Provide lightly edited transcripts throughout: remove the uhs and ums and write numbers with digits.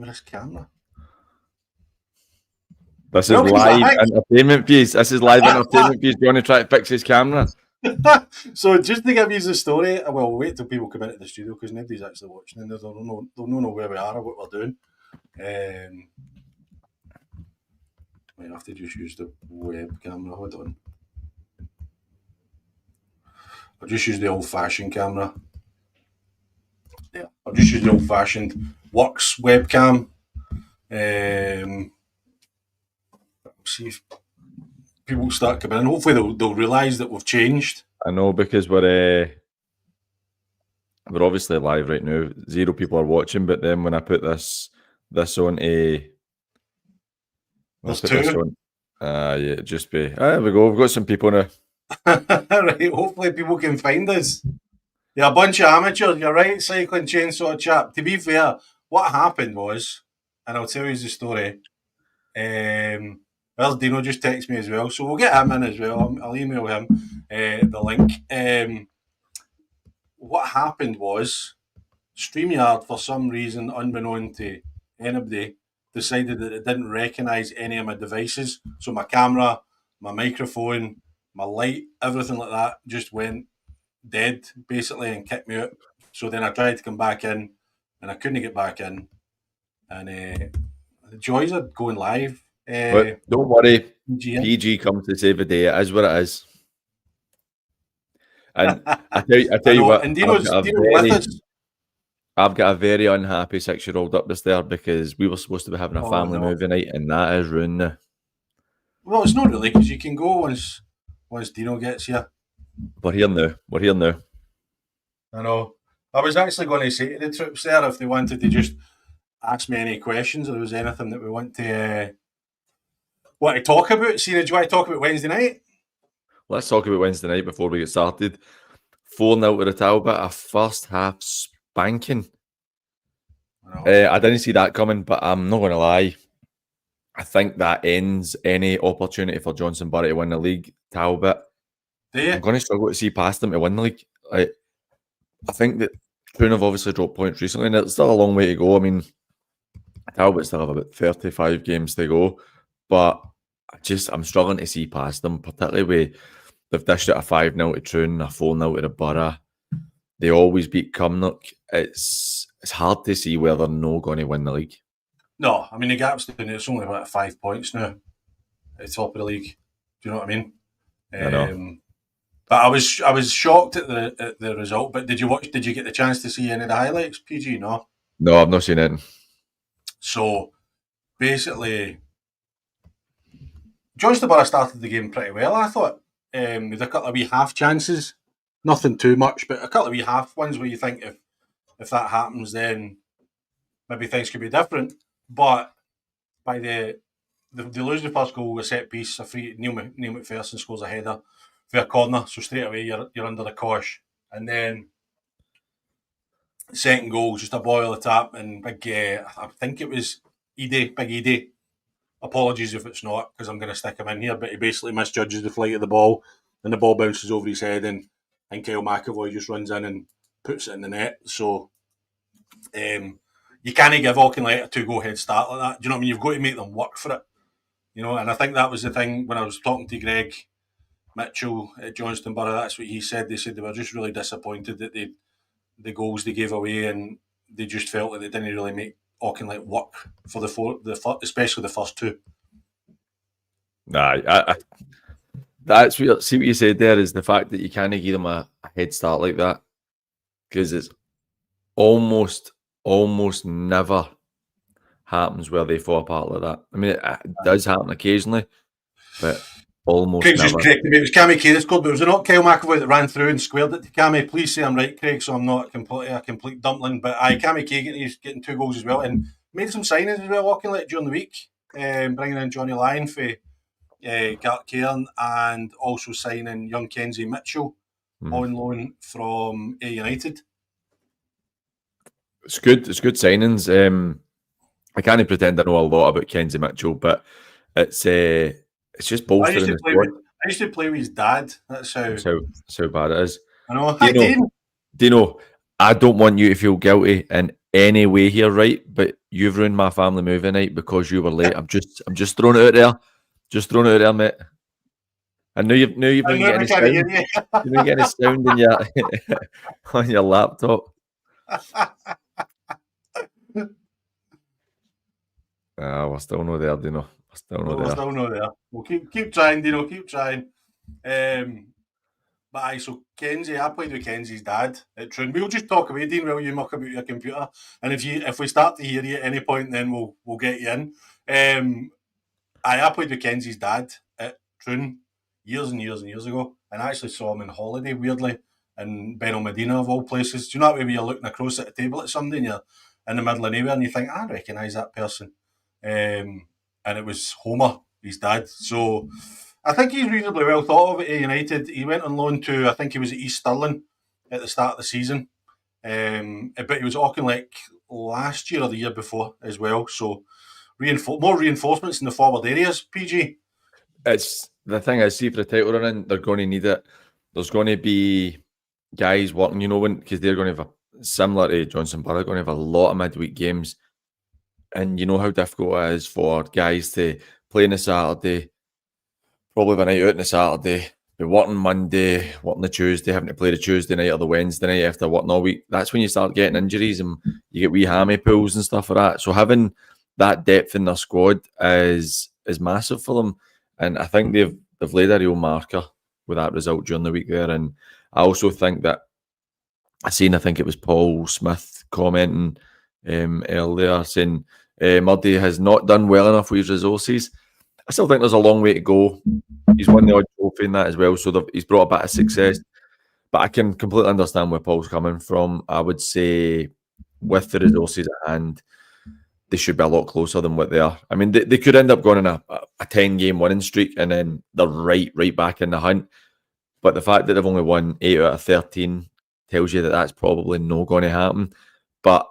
This camera. This is live entertainment piece. This is live entertainment piece. Do you want to try to fix his camera? So just to give you the story, well, wait till people come into the studio because nobody's actually watching and they'll know where we are or what we're doing. Might have to just use the web camera. Hold on. I'll just use the old-fashioned camera. Yeah, I'll just use the old-fashioned Works webcam. See if people start coming in. Hopefully they'll realise that we've changed. I know, because we're obviously live right now. 0 people are watching, but then when I put this on there's 2. Yeah, just be. There we go. We've got some people now. Right, hopefully people can find us. You're a bunch of amateurs. You're right, cycling chainsaw chap. To be fair, what happened was, and I'll tell you the story. Well, Dino just texted me as well, so we'll get him in as well. I'll email him the link. What happened was, StreamYard, for some reason, unbeknown to anybody, decided that it didn't recognise any of my devices. So my camera, my microphone, my light, everything like that just went dead, basically, and kicked me out. So then I tried to come back in, and I couldn't get back in. And the joys of going live. But don't worry, PG comes to save the day. It is what it is. And I tell you what, I've got a very unhappy 6-year-old up there because we were supposed to be having a family movie night, and that is ruined now. Well, it's not really, because you can go once Dino gets here. We're here now. I know. I was actually going to say to the troops there if they wanted to just ask me any questions, or there was anything that we want to talk about. Do you want to talk about Wednesday night? Let's talk about Wednesday night before we get started. 4-0 to the Talbot, a first half spanking. I didn't see that coming, but I'm not going to lie. I think that ends any opportunity for Johnstone Burgh to win the league. Talbot, I'm going to struggle to see past them to win the league. I think that Troon have obviously dropped points recently, and it's still a long way to go. I mean, Talbot still have about 35 games to go, but I'm struggling to see past them, particularly with they've dished out a 5-0 to Troon, a 4-0 to the Borough. They always beat Cumnock. It's hard to see where they're not going to win the league. No, I mean, the gap's down. It's only about 5 points now at the top of the league. Do you know what I mean? I know. But I was shocked at the result. But did you get the chance to see any of the highlights, PG? No, I've not seen it. So basically, Johnstone Burgh started the game pretty well, I thought. With a couple of wee half chances, nothing too much, but a couple of wee half ones where you think if that happens, then maybe things could be different. But by they lose the first goal with a set piece, a free. Neil McPherson scores a header for a corner, so straight away you're under the cosh. And then second goal, just a ball at the tap, and big. I think it was Big Edie. Apologies if it's not, because I'm going to stick him in here, but he basically misjudges the flight of the ball, and the ball bounces over his head, and Kyle McAvoy just runs in and puts it in the net. So you can't give Auchinleck a 2-goal head start like that. Do you know what I mean? You've got to make them work for it. You know, and I think that was the thing when I was talking to Greg Mitchell at Johnstone Burgh. That's what he said. They said they were just really disappointed that the goals they gave away, and they just felt that they didn't really make Auchinleck work for especially the first 2. Nah, that's what you said there is the fact that you can't give them a head start like that, because it's almost never happens where they fall apart like that. I mean, it does happen occasionally, but almost Craig's never. Just corrected me. It was Cammy Kay that scored, but it was not Kyle McAvoy that ran through and squared it to Cammy. Please say I'm right, Craig, so I'm not a complete dumpling. But Cammy Kay getting 2 goals as well, and made some signings as well, Auchinleck, during the week, bringing in Johnny Lyon for Gart Cairn, and also signing young Kenzie Mitchell on loan from A United. It's good signings. I can't pretend I know a lot about Kenzie Mitchell, but it's just bolstering the squad. I used to play with his dad. That's how bad it is. I know. Dino, I don't want you to feel guilty in any way here, right? But you've ruined my family movie night because you were late. I'm just throwing it out there. Just throwing it out there, mate. I know you've been getting a sound. You've been getting a sound in your on your laptop. We're still not there, Dino. We're still not there. We'll keep trying, Dino. Keep trying. But so Kenzie, I played with Kenzie's dad at Troon. We'll just talk away, Dean, while you muck about your computer. And if we start to hear you at any point, then we'll get you in. I played with Kenzie's dad at Troon years and years and years ago, and I actually saw him on holiday, weirdly, in Benalmadena of all places. Do you know that way where you're looking across at a table at somebody and you're in the middle of nowhere and you think, I recognise that person. And it was Homer, his dad. So I think he's reasonably well thought of at United. He went on loan to, I think he was at East Stirling at the start of the season. But he was Auchinleck last year or the year before as well. So more reinforcements in the forward areas, PG. It's the thing I see for the title running, they're going to need it. There's going to be guys working, because they're going to have similar to Johnstone Burgh, going to have a lot of midweek games. And you know how difficult it is for guys to play on a Saturday, probably the night out on a Saturday, be working Monday, working the Tuesday, having to play the Tuesday night or the Wednesday night after working all week. That's when you start getting injuries and you get wee hammy pulls and stuff like that. So having that depth in their squad is massive for them. And I think they've laid a real marker with that result during the week there. And I also think that I think it was Paul Smith commenting earlier saying Murdy has not done well enough with his resources. I still think there's a long way to go. He's won the odd trophy in that as well, so he's brought a bit of success. But I can completely understand where Paul's coming from. I would say with the resources at hand, they should be a lot closer than what they are. I mean, they could end up going on a 10-game winning streak and then they're right back in the hunt. But the fact that they've only won 8 out of 13 tells you that that's probably not going to happen. But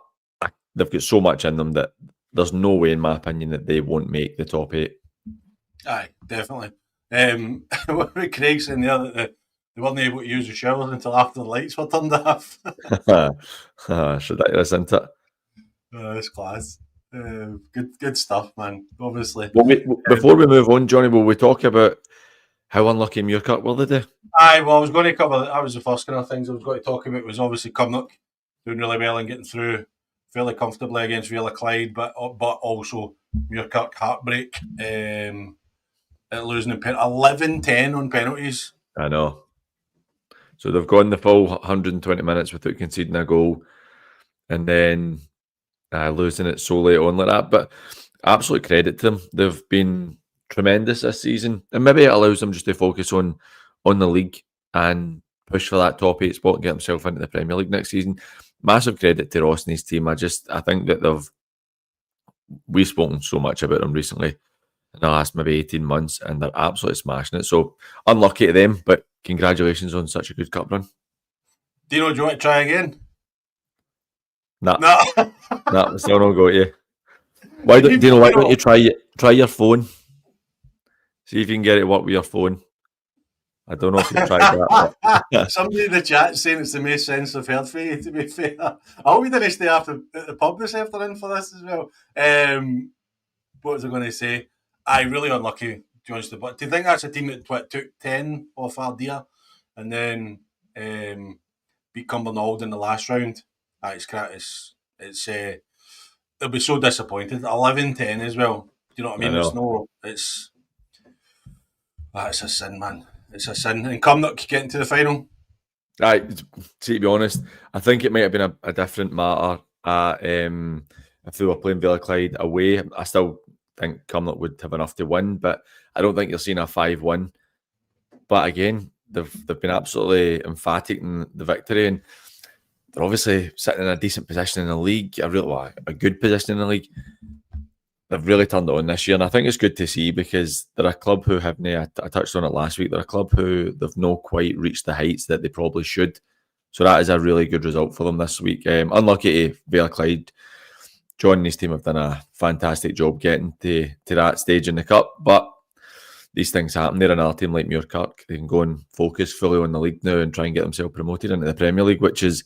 they've got so much in them that there's no way, in my opinion, that they won't make the top 8. Aye, definitely. What Craig saying there that they weren't able to use the showers until after the lights were turned off. Ridiculous, isn't it? That's class. Good stuff, man. Obviously. Before we move on, Johnny, will we talk about how unlucky Muirkirk were they? Aye, well, I was going to cover. That was the first kind of things I was going to talk about. Was obviously Cumnock doing really well and getting through fairly comfortably against Villa Clyde, but also Muirkirk heartbreak at losing 11-10 on penalties. I know. So they've gone the full 120 minutes without conceding a goal, and then losing it so late on like that. But absolute credit to them. They've been tremendous this season, and maybe it allows them just to focus on the league and push for that top 8 spot and get themselves into the Premier League next season. Massive credit to Ross and his team. I think that we've spoken so much about them recently in the last maybe 18 months, and they're absolutely smashing it. So unlucky to them, but congratulations on such a good cup run. Dino, do you want to try again? Nah, we still not got you. Why don't you try your phone? See if you can get it work with your phone. I don't know if you tried that. Somebody in the chat saying it's the most sense I've heard for you, to be fair. I hope we didn't stay at the pub this afternoon for this as well. What was I going to say? Really unlucky, Johnstone. But do you think that's a team that took 10 off Ardea and then beat Cumbernauld in the last round? They'll be so disappointed. 11-10 as well. Do you know what I mean? It's a sin, man. It's a sin. And Cumnock getting to the final. To be honest, I think it might have been a different matter if they were playing Villa Clyde away. I still think Cumnock would have enough to win, but I don't think you're seeing a 5-1. But again, they've been absolutely emphatic in the victory, and they're obviously sitting in a decent position in the league, a good position in the league. They've really turned it on this year, and I think it's good to see because they're a club who haven't, I touched on it last week, they're a club who they've not quite reached the heights that they probably should. So that is a really good result for them this week. Unlucky to Villa Clyde. John and his team have done a fantastic job getting to that stage in the cup, but these things happen. They're another team like Muirkirk. They can go and focus fully on the league now and try and get themselves promoted into the Premier League, which is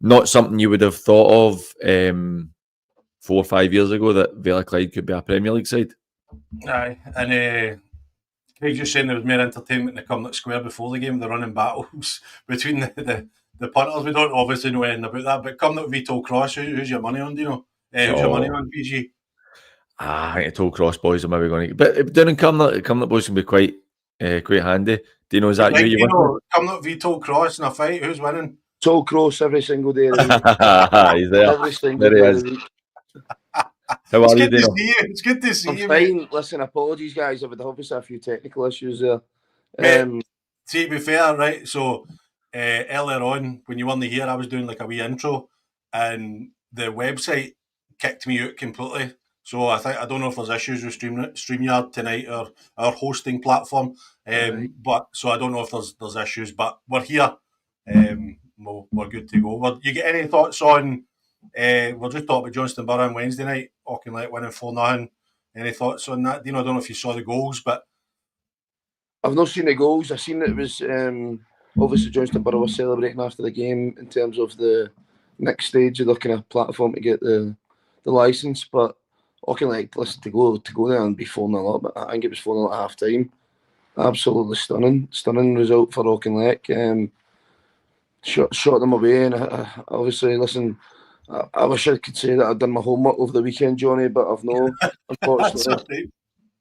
not something you would have thought of 4 or 5 years ago that Villa Clyde could be a Premier League side. Aye, and Craig just saying there was more entertainment in the Cumnock Square before the game, the running battles between the punters. We don't obviously know anything about that, but Cumnock v Toll Cross, who's your money on, do you know? Who's your money on, PG? I think the Toll Cross boys are maybe going to... But down in Cumnock boys can be quite handy. Do you know, is that you? You know, Cumnock v Toll Cross in a fight, who's winning? Toll Cross every single day of the week. He's there. Every single day of the week. How are you, Dino? It's good to see you. I'm fine. Mate. Listen, apologies, guys. I've had obviously a few technical issues there. See, to be fair, right? So earlier on, when you weren't here, I was doing like a wee intro, and the website kicked me out completely. So I don't know if there's issues with StreamYard tonight or our hosting platform. But so I don't know if there's issues, but we're here. We're good to go. You get any thoughts on? We'll just talk about Johnstone Burgh on Wednesday night. Auchinleck winning 4-0. Any thoughts on that? Dino, I don't know if you saw the goals, but I've not seen the goals. I've seen that it was obviously Johnstone Burgh was celebrating after the game in terms of the next stage of the kind of platform to get the licence. But Auchinleck, listen, to go there and be 4-0 up. I think it was 4-0 at half time. Absolutely stunning result for Auchinleck. Shot them away, and obviously, listen, I wish I could say that I'd done my homework over the weekend, Johnny, but I've not, unfortunately.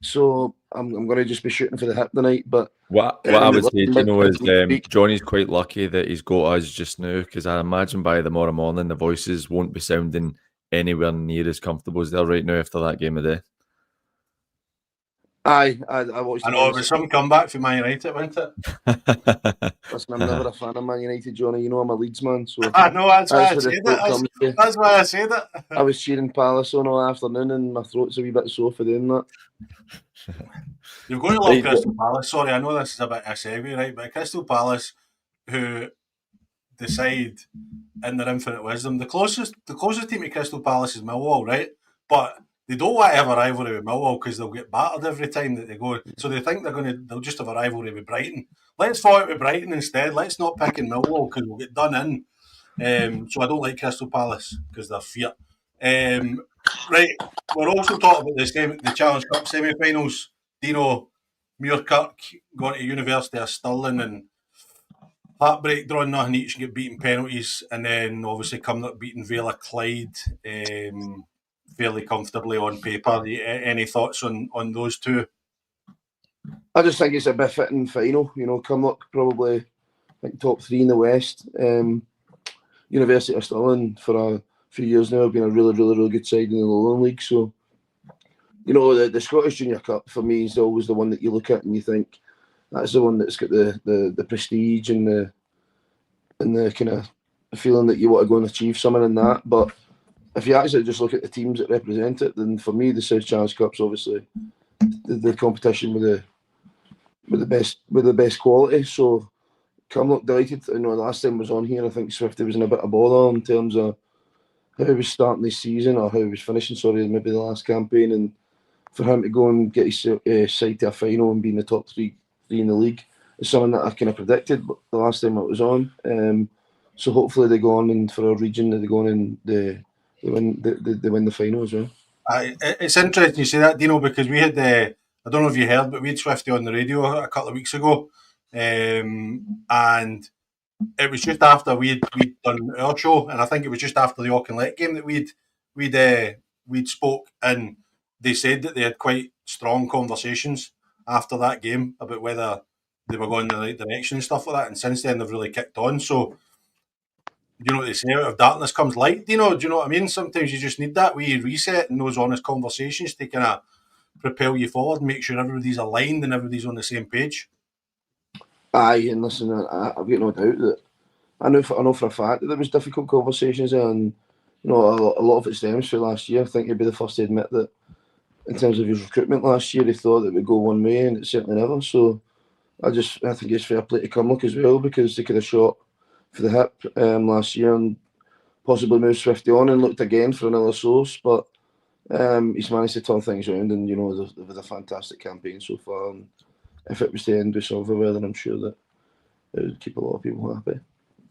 So I'm going to just be shooting for the hip tonight. But what I would say, you know, is Johnny's quite lucky that he's got us just now, because I imagine by tomorrow morning the voices won't be sounding anywhere near as comfortable as they're right now after that game of the day. I watched. I know it was some comeback for Man United, wasn't it? Listen, I'm never a fan of Man United, Johnny. You know I'm a Leeds man, so I know that's why I said it. That's why I said it. I was cheering Palace on all afternoon, and my throat's a wee bit sore for doing that. You're going to love Crystal Palace. Sorry, I know this is a bit of a segue, right? But Crystal Palace, who decide in their infinite wisdom, the closest team to Crystal Palace is Millwall, right? But they don't want to have a rivalry with Millwall because they'll get battered every time that they go. So they think they'll just have a rivalry with Brighton. Let's fight with Brighton instead. Let's not pick in Millwall because we'll get done in. So I don't like Crystal Palace because they're fear. Right, we're also talking about the Challenge Cup semi-finals. Dino, Muirkirk going to University of Stirling and heartbreak, drawing nothing each and get beaten penalties, and then obviously Cumnock beating Villa Clyde fairly comfortably on paper. Any thoughts on those two? I just think it's a befitting final. You know, Cumnock probably, I think, top 3 in the West. University of Stirling for a few years now have been a really good side in the Lowland League. So, you know, the Scottish Junior Cup for me is always the one that you look at and you think that's the one that's got the prestige and the kind of feeling that you want to go and achieve something in that. But if you actually just look at the teams that represent it, then for me the South Challenge Cup's obviously the competition with the best quality. So Cumnock delighted. You know, last time I was on here, I think Swifty was in a bit of bother in terms of how he was starting this season or how he was finishing. Sorry, maybe the last campaign, and for him to go and get his side to a final and be in the top three in the league is something that I kind of predicted the last time I was on. So hopefully they go on and for our region they go on and they win the final as well. It's interesting you say that, Dino, because we had I don't know if you heard, but we had Swifty on the radio a couple of weeks ago, and it was just after we'd done our show, and I think it was just after the Auchinleck game that we'd spoke, and they said that they had quite strong conversations after that game about whether they were going in the right direction and stuff like that, and since then they've really kicked on. So, you know what they say, out of darkness comes light, do you know what I mean? Sometimes you just need that wee reset and those honest conversations to kind of propel you forward and make sure everybody's aligned and everybody's on the same page. Aye, and listen, I've got no doubt that I know for a fact that there was difficult conversations there, and you know a lot of it stems from last year. I think he'd be the first to admit that in terms of his recruitment last year, he thought it would go one way, and it certainly never. So I think it's fair play to Cumnock as well, because they could have shot for the hip last year and possibly moved Swifty on and looked again for another source, but he's managed to turn things around, and you know they've had a fantastic campaign so far. And if it was to end with silverware, then I'm sure that it would keep a lot of people happy.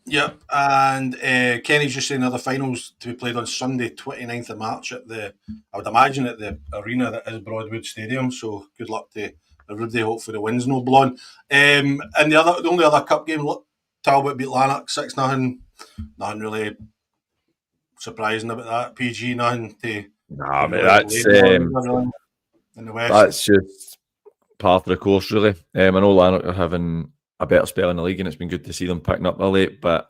Yeah, and Kenny's just saying other finals to be played on Sunday, 29th of March I would imagine at the arena that is Broadwood Stadium. So good luck to everybody. Hopefully the wind's no blowing. And the only other cup game, Talbot beat Lanark 6-0. Nothing really surprising about that. PG, nothing to. Nah, mate, in the West. That's just part of the course, really. I know Lanark are having a better spell in the league, and it's been good to see them picking up the late, but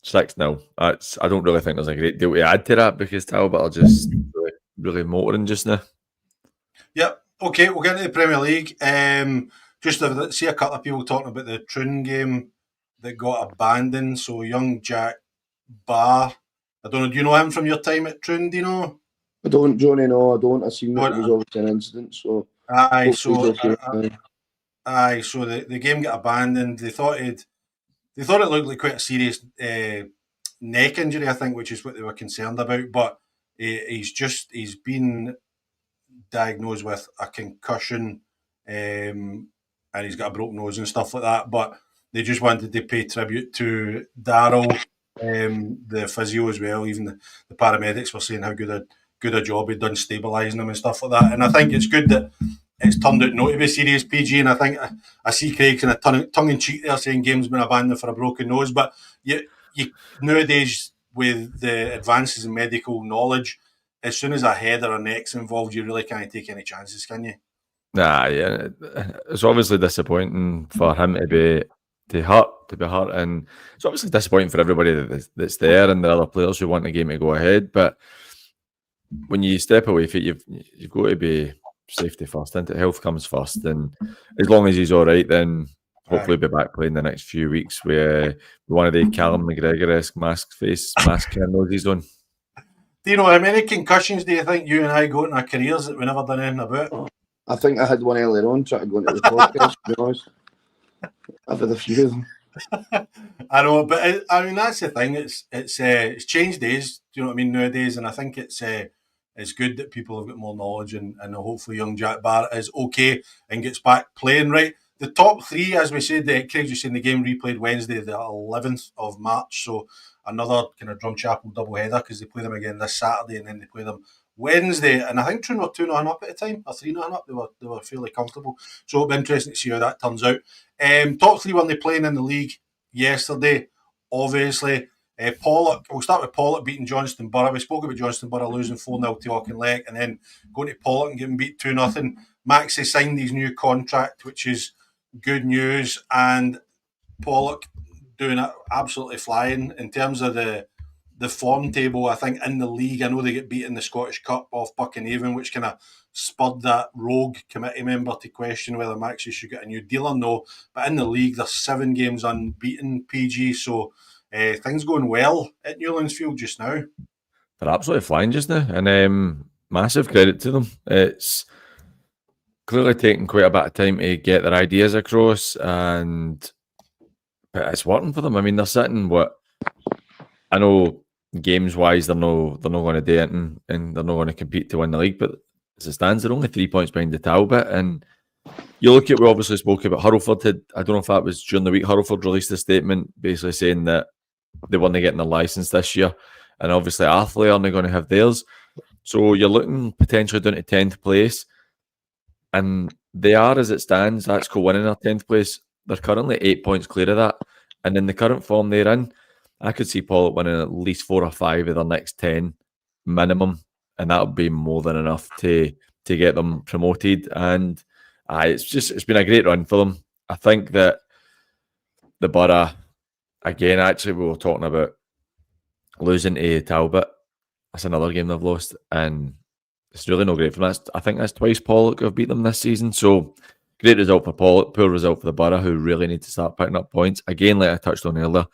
6-0. I don't really think there's a great deal to add to that because Talbot are just really motoring just now. Yep. Okay, we'll get into the Premier League. Just to see a couple of people talking about the Troon game that got abandoned. So young Jack Barr. I don't know. Do you know him from your time at Troon? Do you know? I don't, Johnny. No, I don't. I seen that it was obviously an incident. So aye. So the game got abandoned. They thought it looked like quite a serious neck injury, I think, which is what they were concerned about. But he's been diagnosed with a concussion, and he's got a broken nose and stuff like that. But they just wanted to pay tribute to Darryl, the physio as well. Even the paramedics were saying how good a job he'd done stabilising him and stuff like that. And I think it's good that it's turned out not to be serious, PG. And I think I see Craig kind of tongue in cheek there saying game's been abandoned for a broken nose. But you nowadays, with the advances in medical knowledge, as soon as a head or a neck's involved, you really can't take any chances, can you? Nah, yeah. It's obviously disappointing for him to be hurt, and it's obviously disappointing for everybody that's there and the other players who want the game to go ahead. But when you step away from it, you've got to be safety first, and health comes first. And as long as he's all right, then hopefully be back playing the next few weeks with one of the Callum McGregor-esque mask noses on. Do you know how many concussions do you think you and I got in our careers that we never done anything about? I think I had one earlier on trying to go into the podcast, to be honest. I've had a few of them. I know, but I mean that's the thing. It's changed days. Do you know what I mean nowadays? And I think it's good that people have got more knowledge, and hopefully young Jack Barrett is okay and gets back playing right. The top three, as we said, Craig's just saying the game replayed Wednesday, the 11th of March. So another kind of Drumchapel doubleheader because they play them again this Saturday and then they play them Wednesday. And I think Troon were 2-0 up at the time, or 3-0 up. They were fairly comfortable. So it'll be interesting to see how that turns out. Top three weren't they playing in the league yesterday? Obviously, Pollock. We'll start with Pollock beating Johnstone Burgh. We spoke about Johnstone Burgh losing 4-0 to Auchinleck and then going to Pollock and getting beat 2-0. Maxie signed his new contract, which is good news, and Pollock doing it absolutely flying in terms of the form table. I think in the league, I know they get beat in the Scottish Cup off Buckinhaven, which kind of spurred that rogue committee member to question whether Maxie should get a new deal or no. But in the league, there's 7 games unbeaten, PG, so things going well at Newlands Field just now. They're absolutely flying just now, and massive credit to them. It's clearly taking quite a bit of time to get their ideas across, but it's working for them. I mean, they're sitting I know games wise they're not going to do it, and they're not going to compete to win the league. But as it stands, they're only 3 points behind the Talbot. And you look at, we obviously spoke about Hurlford. I don't know if that was during the week. Hurlford released a statement basically saying that they weren't getting their licence this year, and obviously Athley aren't going to have theirs. So you're looking potentially down to 10th place. And they are, as it stands, that's winning their 10th place. They're currently 8 points clear of that. And in the current form they're in, I could see Pollock winning at least 4 or 5 of their next 10 minimum. And that would be more than enough to get them promoted. And it's been a great run for them. I think that the Borough, again, actually, we were talking about losing to Talbot. That's another game they've lost. And it's really no great for them. I think that's twice Pollock have beat them this season. So great result for Pollock, poor result for the Borough, who really need to start picking up points. Again, like I touched on earlier,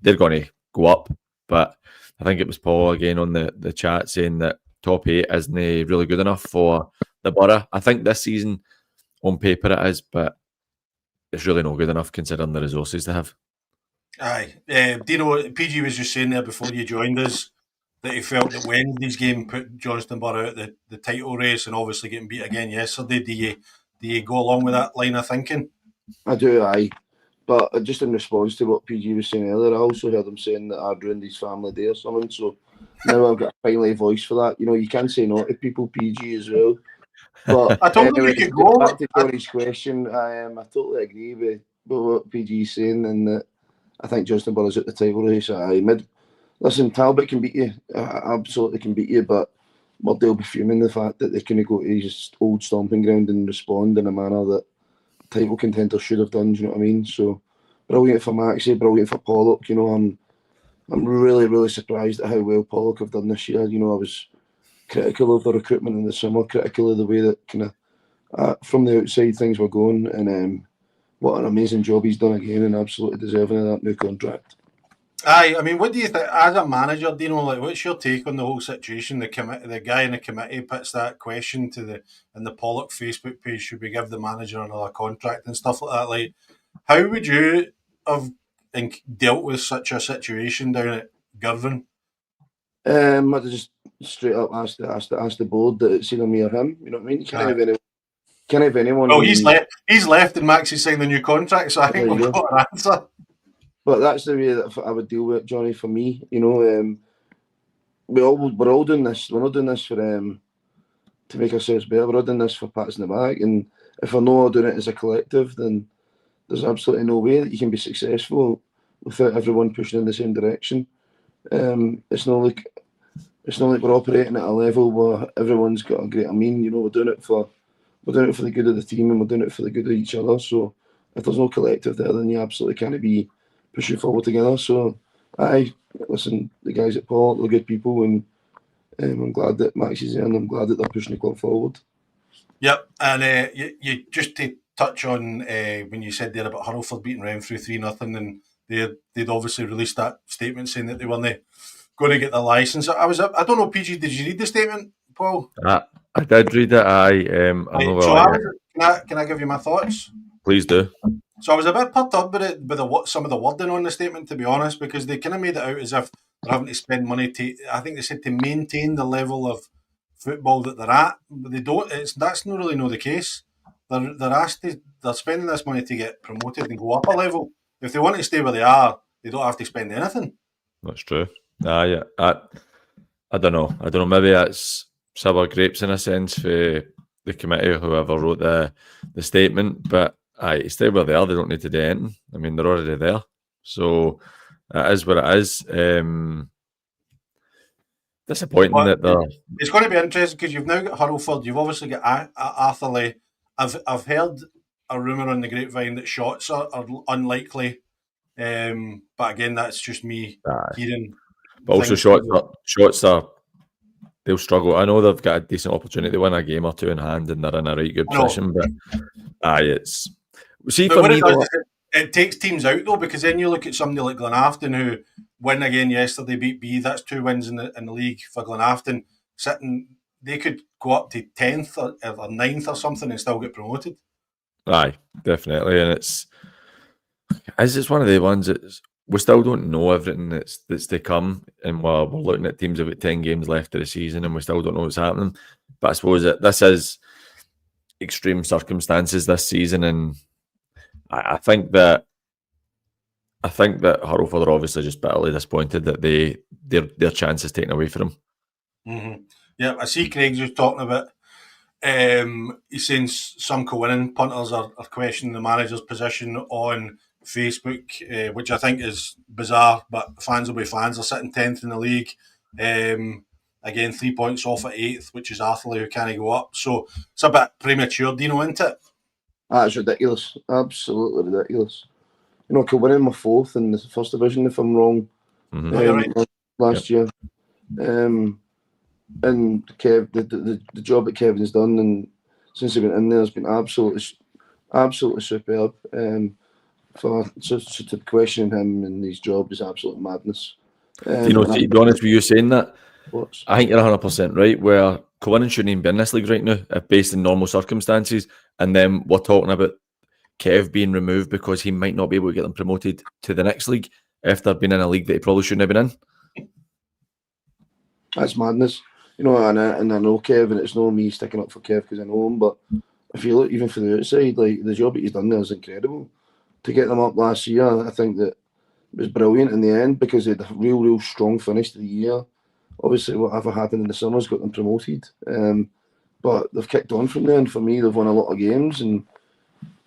they're going to go up. But I think it was Paul again on the chat saying that top 8 isn't really good enough for the Borough. I think this season, on paper it is, but it's really not good enough considering the resources they have. Aye. Dino, PG was just saying there before you joined us that he felt that Wednesday's game put Johnstone Burgh out the title race, and obviously getting beat again yesterday. Do you go along with that line of thinking? I do, aye. But just in response to what PG was saying earlier, I also heard him saying that I'd ruined his family day or something. So now I've got a finally voice for that. You know, you can say no to people, PG, as well. But I told him anyway, you could go. back to Johnny's question, I totally agree with what PG is saying, and that I think Johnstone Burgh is at the title race. Listen, Talbot can beat you. Absolutely can beat you, but they'll be fuming the fact that they couldn't go to his old stomping ground and respond in a manner that title contenders should have done. Do you know what I mean? So brilliant for Maxie, brilliant for Pollock. You know, I'm really, really surprised at how well Pollock have done this year. You know, I was critical of the recruitment in the summer, critical of the way that kind of from the outside things were going, and what an amazing job he's done again, and absolutely deserving of that new contract. Aye, I mean, what do you think as a manager, Dino? Like, what's your take on the whole situation? The guy in the committee puts that question in the Pollock Facebook page: should we give the manager another contract and stuff like that? Like, how would you have dealt with such a situation down at Girvan? I'd just straight up ask the board that it's either me or him. You know what I mean? You can't have anyone. Oh, he's left. He's left, and Maxie's signed the new contract. So I think we've got an answer. But that's the way that I would deal with it, Johnny. For me, you know, we're all doing this. We're not doing this for to make ourselves better. We're all doing this for pats in the back. And if we're not doing it as a collective, then there's absolutely no way that you can be successful without everyone pushing in the same direction. It's not like we're operating at a level where everyone's got a great. I mean, you know, we're doing it for the good of the team, and we're doing it for the good of each other. So if there's no collective there, then you absolutely can't be pushing forward together. So listen, the guys at Paul, they're good people, and I'm glad that Max is there, and I'm glad that they're pushing the club forward. Yep, and you just to touch on when you said there about Hurlford beating Renfrew 3-0, and they'd obviously released that statement saying that they weren't going to get the licence. I don't know, PG, did you read the statement, Paul? I did read it. Can I give you my thoughts? Please do. So I was a bit puffed up with some of the wording on the statement, to be honest, because they kind of made it out as if they're having to spend money I think they said to maintain the level of football that they're at, but they don't. That's not really the case. They're spending this money to get promoted and go up a level. If they want to stay where they are, they don't have to spend anything. That's true. Yeah. I don't know. Maybe that's sour grapes in a sense for the committee or whoever wrote the statement, but stay where they are. They don't need to do anything. I mean, they're already there. So it is what it is. Disappointing that they're... It's going to be interesting because you've now got Hurlford. You've obviously got Atherley. I've heard a rumour on the grapevine that Shots are unlikely. But again, that's just me hearing. But also Shots are... They'll struggle. I know they've got a decent opportunity to win a game or two in hand, and they're in a right good position. But it's... See, for me, it takes teams out though, because then you look at somebody like Glenafton who win again yesterday, beat B. That's 2 wins in the league for Glenafton. They could go up to 10th or 9th or something and still get promoted. Aye, definitely, and it's one of the ones that we still don't know everything that's to come, and we're looking at teams with 10 games left of the season, and we still don't know what's happening. But I suppose that this is extreme circumstances this season, and I think that Hurlford are obviously just bitterly disappointed that their chance is taken away from them. Mm-hmm. Yeah, I see Craig's just talking about. He's saying some co-winning punters are questioning the manager's position on Facebook, which I think is bizarre. But fans will be fans. They're sitting 10th in the league. Again, 3 points off at 8th, which is Atherley who can't go up. So it's a bit premature, Dino, isn't it? That's ridiculous. Absolutely ridiculous. You know, Kilwinning were 4th in the first division, if I'm wrong, last year. And Kev, the job that Kevin's done, and since he went in there, has been absolutely superb. To question him and his job is absolute madness. To be honest with you saying that, I think you're 100% right, where Kilwinning shouldn't even be in this league right now, based in normal circumstances, and then we're talking about Kev being removed because he might not be able to get them promoted to the next league after being in a league that he probably shouldn't have been in. That's madness. You know, and I know Kev, and it's not me sticking up for Kev because I know him, but if you look even from the outside, like the job that he's done there is incredible. to get them up last year, I think that it was brilliant in the end because they had a real strong finish to the year. Obviously, whatever happened in the summer's got them promoted. But they've kicked on from there, and for me, they've won a lot of games. And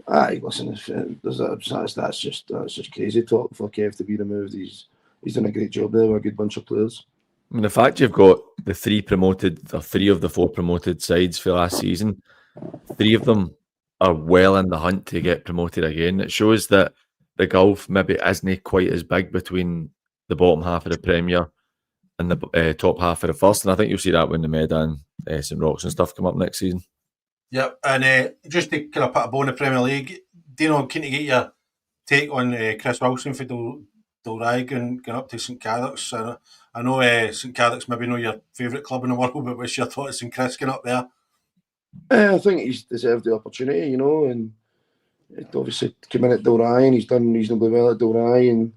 listen, that's just crazy talk for Kev to be removed. He's done a great job there with a good bunch of players. I mean, the fact you've got the three of the four promoted sides for last season, three of them are well in the hunt to get promoted again. It shows that the gulf maybe isn't quite as big between the bottom half of the Premier and the top half of the first. And I think you'll see that when the Medan, St Rochs and stuff come up next season. Yep, and just to kind of put a bow in the Premier League, Dino, keen to get your take on Chris Wilson for Dalry going up to St Cadoc's. I know St Cadoc's maybe not your favourite club in the world, but what's your thoughts on Chris going up there? I think he's deserved the opportunity, and it obviously came in at Dalry and he's done reasonably well at Dalry. And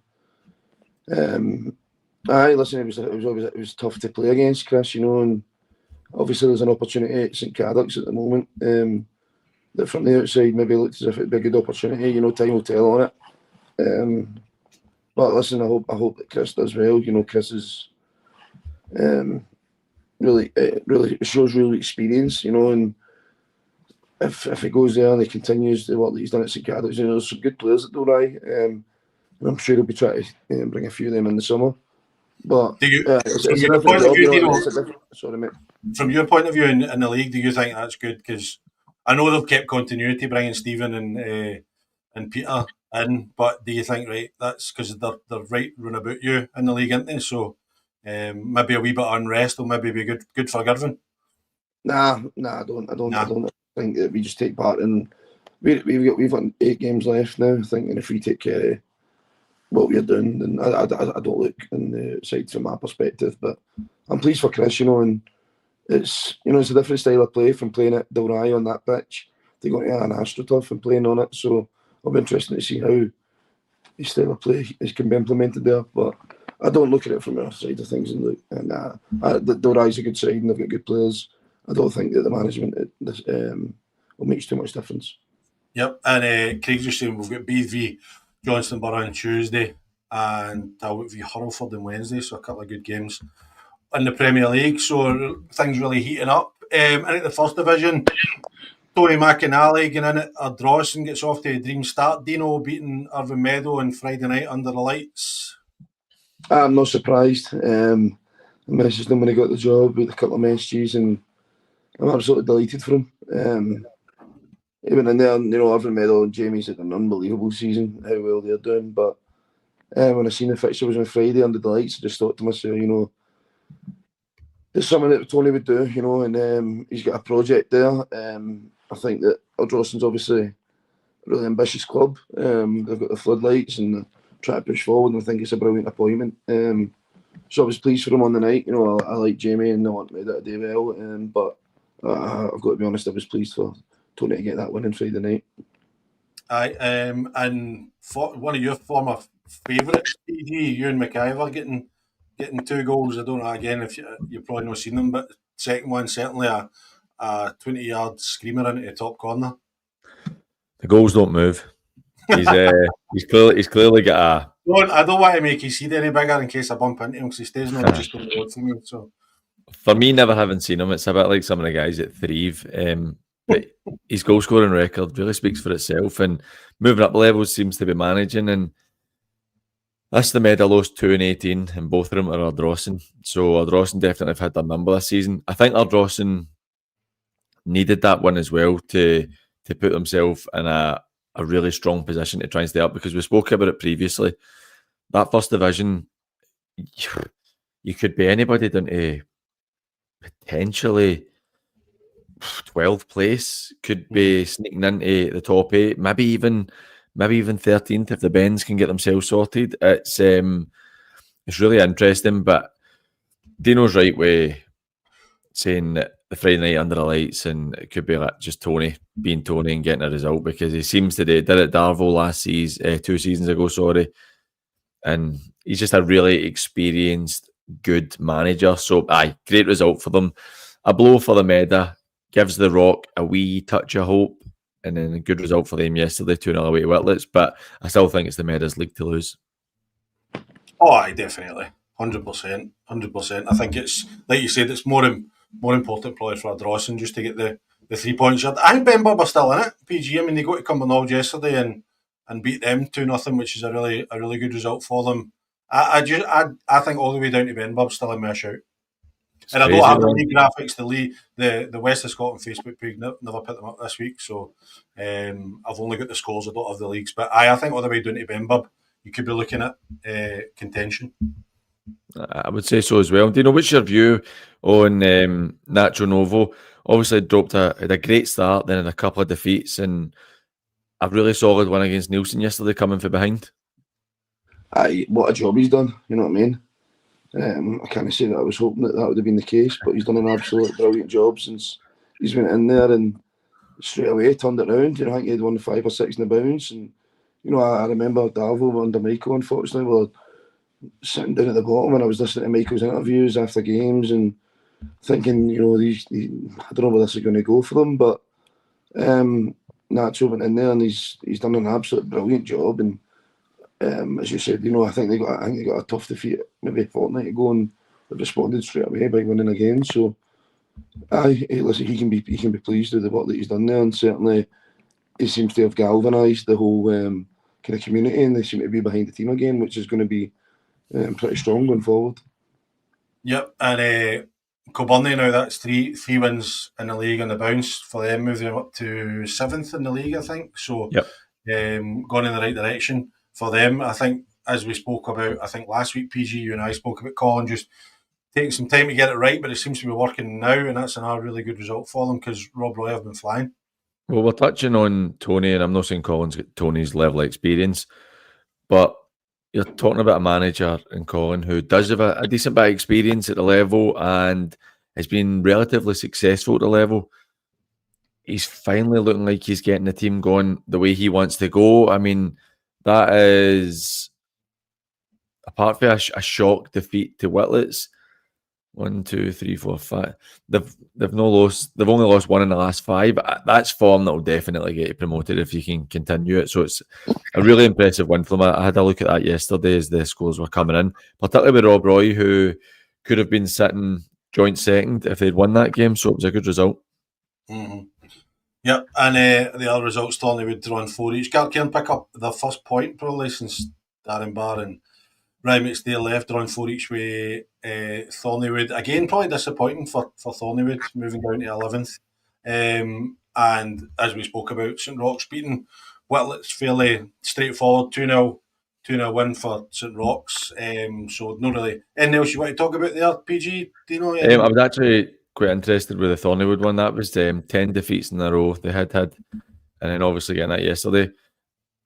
listen, it was tough to play against Chris, and obviously there's an opportunity at St Cadoc's at the moment that from the outside maybe looks as if it'd be a good opportunity. Time will tell on it. But listen, I hope that Chris does well. Chris is really shows real experience. And if he goes there and he continues the work that he's done at St Cadoc's, there's some good players at Dalry, and I'm sure he'll be trying to bring a few of them in the summer. But sorry, mate. From your point of view in the league, do you think that's good? Because I know they've kept continuity, bringing Stephen and Peter in, but do you think that's because they're right round about you in the league, aren't they? So maybe a wee bit of unrest will maybe be good for Girvan. Nah, I don't think that we just take part in. We've got 8 games left now. I think, and if we take care of what we're doing, then I don't look on the side from my perspective. But I'm pleased for Chris, and it's it's a different style of play from playing at Dalry on that pitch to going to an AstroTurf and playing on it. So it'll be interesting to see how his style of play can be implemented there. But I don't look at it from our side of things and look. And Dalry's a good side and they've got good players. I don't think that the management will make too much difference. Yep, and Craig's just saying we've got BV Johnstone Burgh on Tuesday and Talbot v Hurlford on Wednesday, so a couple of good games in the Premier League. So things really heating up. And at the First Division, Tony McInally getting in at Ardrossan gets off to a dream start. Dino beating Irvine Meadow on Friday night under the lights. I'm not surprised. I messaged him when he got the job with a couple of messages, and I'm absolutely delighted for him. Even in there, Irvine Meadow and Jamie's had an unbelievable season, how well they're doing. But when I seen the fixture was on Friday under the lights, I just thought to myself, there's something that Tony would do, and he's got a project there. I think that Ardrossan's obviously a really ambitious club. They've got the floodlights and they're trying to push forward, and I think it's a brilliant appointment. So I was pleased for him on the night. I like Jamie and I want me to do well. But I've got to be honest, I was pleased for Tony to get that win on Friday night. Aye, and for one of your former favourites, PD, Ewan McIver getting 2 goals. I don't know again if you've probably not seen them, but second one certainly a 20-yard screamer into the top corner. The goals don't move. He's clearly got a. I don't want to make his seed any bigger in case I bump into him because he stays on just on the road for me. So for me, never having seen him, it's a bit like some of the guys at Thrieve. But his goal scoring record really speaks for itself, and moving up levels seems to be managing. And that's the Meadow lost 2 and 18, and both of them are Ardrossan. So Ardrossan definitely have had their number this season. I think Ardrossan needed that one as well to put themselves in a really strong position to try and stay up, because we spoke about it previously. That First Division, you could be anybody down to potentially 12th place, could be sneaking into the top 8, maybe even 13th if the Bens can get themselves sorted. It's really interesting, but Dino's right way saying that the Friday night under the lights, and it could be like just Tony being Tony and getting a result, because he seems to did it Darvel last season, 2 seasons ago, and he's just a really experienced, good manager. So, great result for them. A blow for the Meda, gives the Rock a wee touch of hope and then a good result for them yesterday, 2-0 away to Whitlets. But I still think it's the Meadows League to lose. Oh, aye, definitely, 100%, 100%. I think it's like you said, it's more important probably for a Drawson just to get the 3 points. I think Ben Bob are still in it. PG, I mean, they got to Cumbernauld yesterday and beat them 2-0, which is a really good result for them. I think all the way down to Ben Bob still in my shout. It's and crazy, I don't have the man. league graphics. The West of Scotland Facebook page never put them up this week, so I've only got the scores. I don't have the leagues, but I think all the way down to Ben Bob, you could be looking at contention. I would say so as well. Do you know what's your view on Nacho Novo? Obviously, had a great start, then had a couple of defeats, and a really solid one against Nielsen yesterday, coming from behind. What a job he's done. You know what I mean? I can't say that I was hoping that would have been the case, but he's done an absolute brilliant job since he's went in there and straight away turned it around. You know, I think he had won 5 or 6 in the bounce, and you know, I remember Darvo under Michael. Unfortunately, were sitting down at the bottom, and I was listening to Michael's interviews after games and thinking, you know, I don't know where this is going to go for them, but Nacho went in there and he's done an absolute brilliant job. And as you said, you know, I think they got a tough defeat maybe a fortnight ago, and they've responded straight away by winning again. So, listen, he can be pleased with the work that he's done there, and certainly he seems to have galvanised the whole kind of community, and they seem to be behind the team again, which is going to be pretty strong going forward. Yep, and Kilbirnie now, that's three wins in the league on the bounce for them, moving them up to 7th in the league, I think. So, yep. Going in the right direction for them. I think, as we spoke about, I think last week, PG, you and I spoke about Colin just taking some time to get it right, but it seems to be working now, and that's another really good result for them because Rob Roy have been flying. Well, we're touching on Tony, and I'm not saying Colin's got Tony's level of experience, but you're talking about a manager in Colin who does have a decent bit of experience at the level and has been relatively successful at the level. He's finally looking like he's getting the team going the way he wants to go. I mean, that is, apart from a shock defeat to Whitlets, 1, 2, 3, 4, 5. They've only lost 1 in the last 5. That's form that will definitely get you promoted if you can continue it. So it's a really impressive win for them. I had a look at that yesterday as the scores were coming in, particularly with Rob Roy, who could have been sitting joint second if they'd won that game. So it was a good result. Mm-hmm. Yep, and the other results, Thornleywood drawing 4 each. Gartcairn pick up their first point probably since Darren Barr and Ryan McStay left, drawing 4 each way. Thornleywood, again, probably disappointing for Thornleywood, moving down to 11th. And as we spoke about, St Roch's beating Whitlets fairly straightforward, 2-0 win for St Roch's. So not really anything else you want to talk about there, PG? Do you know? I was actually quite interested with the Thornleywood one. That was 10 defeats in a row they had, and then obviously getting that yesterday.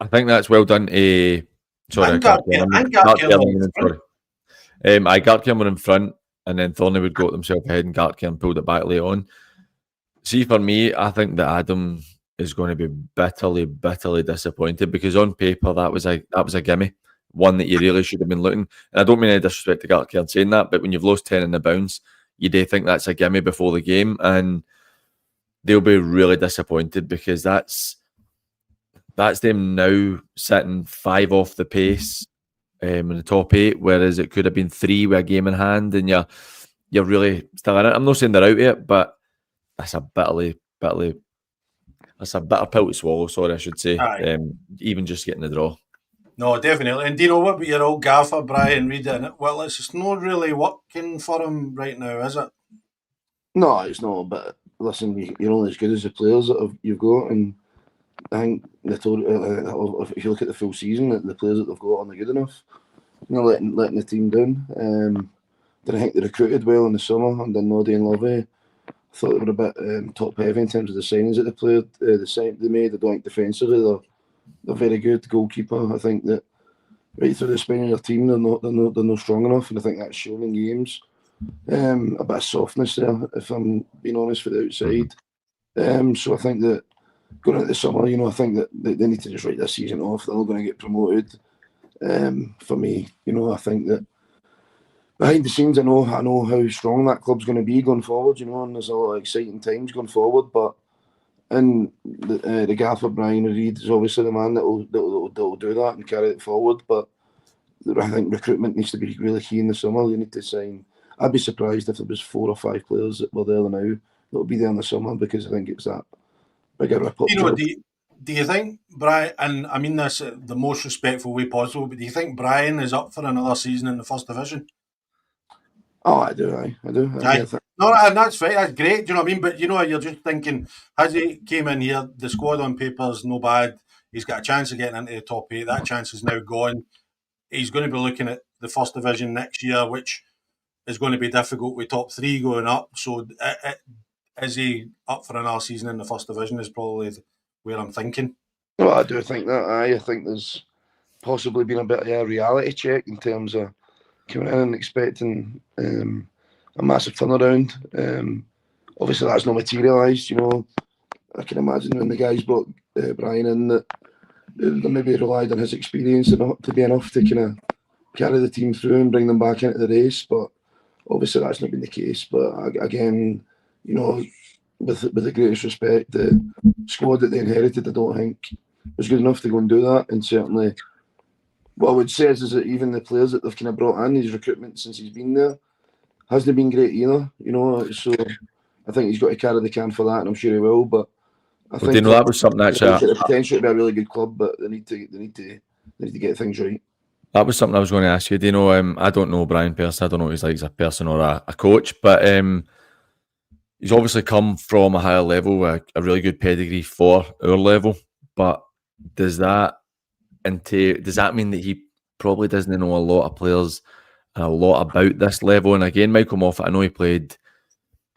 I think that's well done. Gartcairn were in front, and then Thornleywood got themselves ahead, and Gartcairn pulled it back late on. See, for me, I think that Adam is going to be bitterly disappointed because on paper that was a gimme, one that you really should have been looking. And I don't mean any disrespect to Gartcairn saying that, but when you've lost 10 in the bounce, you do think that's a gimme before the game, and they'll be really disappointed because that's them now sitting 5 off the pace in the top 8, whereas it could have been 3 with a game in hand, and you're really still in it. I'm not saying they're out yet, but that's a bitter pill to swallow. Sorry, I should say. Even just getting the draw. No, definitely. And do you know what? But your old gaffer, Brian Reid, well, it's not really working for him right now, is it? No, it's not. But listen, you're only as good as the players that you've got, and I think if you look at the full season, the players that they've got aren't good enough. You know, letting the team down. Didn't think they recruited well in the summer under Noddy and Lovey. I thought they were a bit top heavy in terms of the signings that they played. They made. I don't think defensively they're very good. Goalkeeper, I think that right through the span of their team, they're not strong enough, and I think that's shown in games. A bit of softness there, if I'm being honest, for the outside. So I think that going into the summer, you know, I think that they need to just write this season off. They're not going to get promoted. For me, you know, I think that behind the scenes, I know how strong that club's going to be going forward, you know, and there's a lot of exciting times going forward, but And the gaffer Brian Reid is obviously the man that will do that and carry it forward. But I think recruitment needs to be really key in the summer. You need to sign. I'd be surprised if there was 4 or 5 players that were there now that will be there in the summer, because I think it's that bigger rip up. Do you think Brian, and I mean this the most respectful way possible, but do you think Brian is up for another season in the First Division? Oh, I do. I do. No, and that's fine. That's great. Do you know what I mean? But you're just thinking, has he came in here? The squad on paper is no bad. He's got a chance of getting into the top 8. That chance is now gone. He's going to be looking at the First Division next year, which is going to be difficult with top 3 going up. So, is he up for another season in the First Division? Is probably where I'm thinking. Well, I do think that. I think there's possibly been a bit of a reality check in terms of coming in and expecting a massive turnaround. Obviously, that's not materialised. I can imagine when the guys brought Brian in that they maybe relied on his experience to be enough to kind of carry the team through and bring them back into the race. But obviously, that's not been the case. But again, with the greatest respect, the squad that they inherited, I don't think was good enough to go and do that. And certainly, what I would say is that even the players that they've kind of brought in, his recruitment since he's been there, hasn't been great either. So I think he's got to carry the can for that, and I'm sure he will. But I think that was something actually. The potential to be a really good club, but they need to get things right. That was something I was going to ask you. Do you know? I don't know Brian personally. I don't know what he's like as a person or a coach, but he's obviously come from a higher level, a really good pedigree for our level. But does that mean that he probably doesn't know a lot of players and a lot about this level? And again, Michael Moffat, I know he played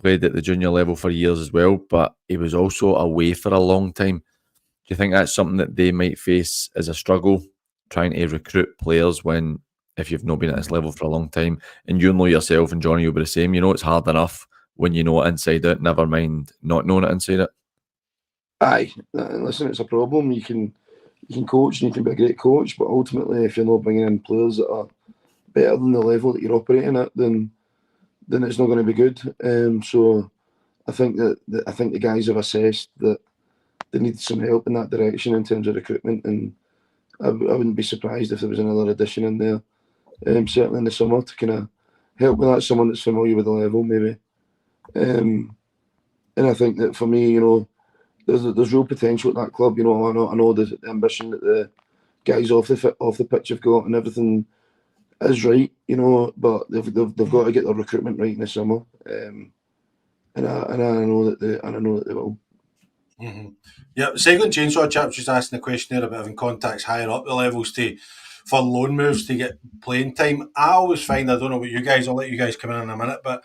at the junior level for years as well, but he was also away for a long time. Do you think that's something that they might face as a struggle, trying to recruit players if you've not been at this level for a long time? And you know yourself, and Johnny will be the same, it's hard enough when you know it inside out, never mind not knowing it inside it. Aye, listen, it's a problem. You can coach and you can be a great coach, but ultimately, if you're not bringing in players that are better than the level that you're operating at, then it's not going to be good. So I think the guys have assessed that they need some help in that direction in terms of recruitment, and I wouldn't be surprised if there was another addition in there, certainly in the summer, to kind of help with that, someone that's familiar with the level maybe. And I think that for me, there's real potential at that club. I know the ambition that the guys off the pitch have got, and everything is right. But they've got to get their recruitment right in the summer. And I know that they will. Mm-hmm. Yeah, Cycling Chainsaw Chap's just asking the question there about having contacts higher up the levels for loan moves to get playing time. I always find, I don't know what you guys, I'll let you guys come in a minute, but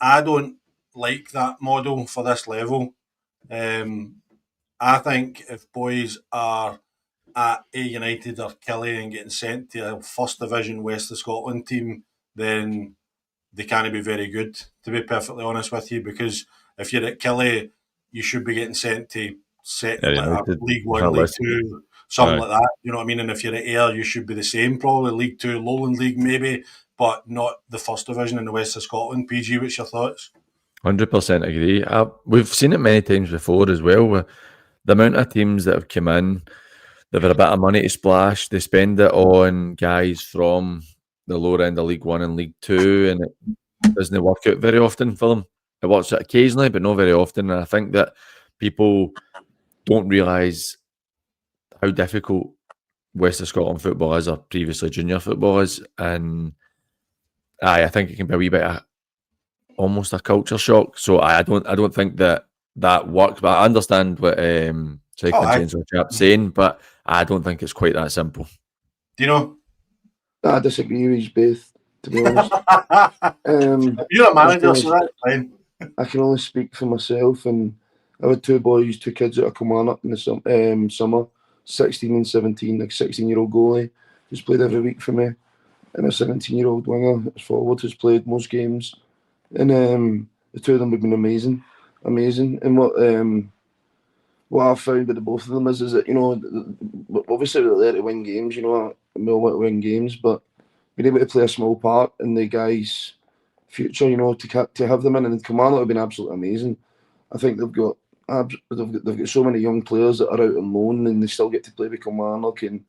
I don't like that model for this level. I think if boys are at A United or Killie and getting sent to a First Division West of Scotland team, then they can't be very good, to be perfectly honest with you, because if you're at Killie, you should be getting sent to League 1, League 2, something like that. You know what I mean? And if you're at Ayr, you should be the same, probably League 2, Lowland League maybe, but not the First Division in the West of Scotland. PG, what's your thoughts? 100% agree. We've seen it many times before as well. The amount of teams that have come in, they've had a bit of money to splash, they spend it on guys from the lower end of League 1 and League 2, and it doesn't work out very often for them. It works out occasionally, but not very often. And I think that people don't realise how difficult West of Scotland football is, or previously junior football is. And I think it can be a wee bit of almost a culture shock. So I don't think that works. But I understand what Cycling Chainsaw Chap's saying, but I don't think it's quite that simple. Do you know? I disagree with you both, to be honest. You're a manager, so that's fine. I can only speak for myself, and I had two kids that are coming up in the summer, 16 and 17, like 16-year-old goalie who's played every week for me, and a 17-year-old winger forward who's played most games. And the two of them have been amazing. And what I've found with the both of them is that, obviously they're there to win games, we all want to win games, but being able to play a small part in the guys' future, to have them in, and Kilmarnock have been absolutely amazing. I think they've got they've got so many young players that are out on loan and they still get to play with Kilmarnock, and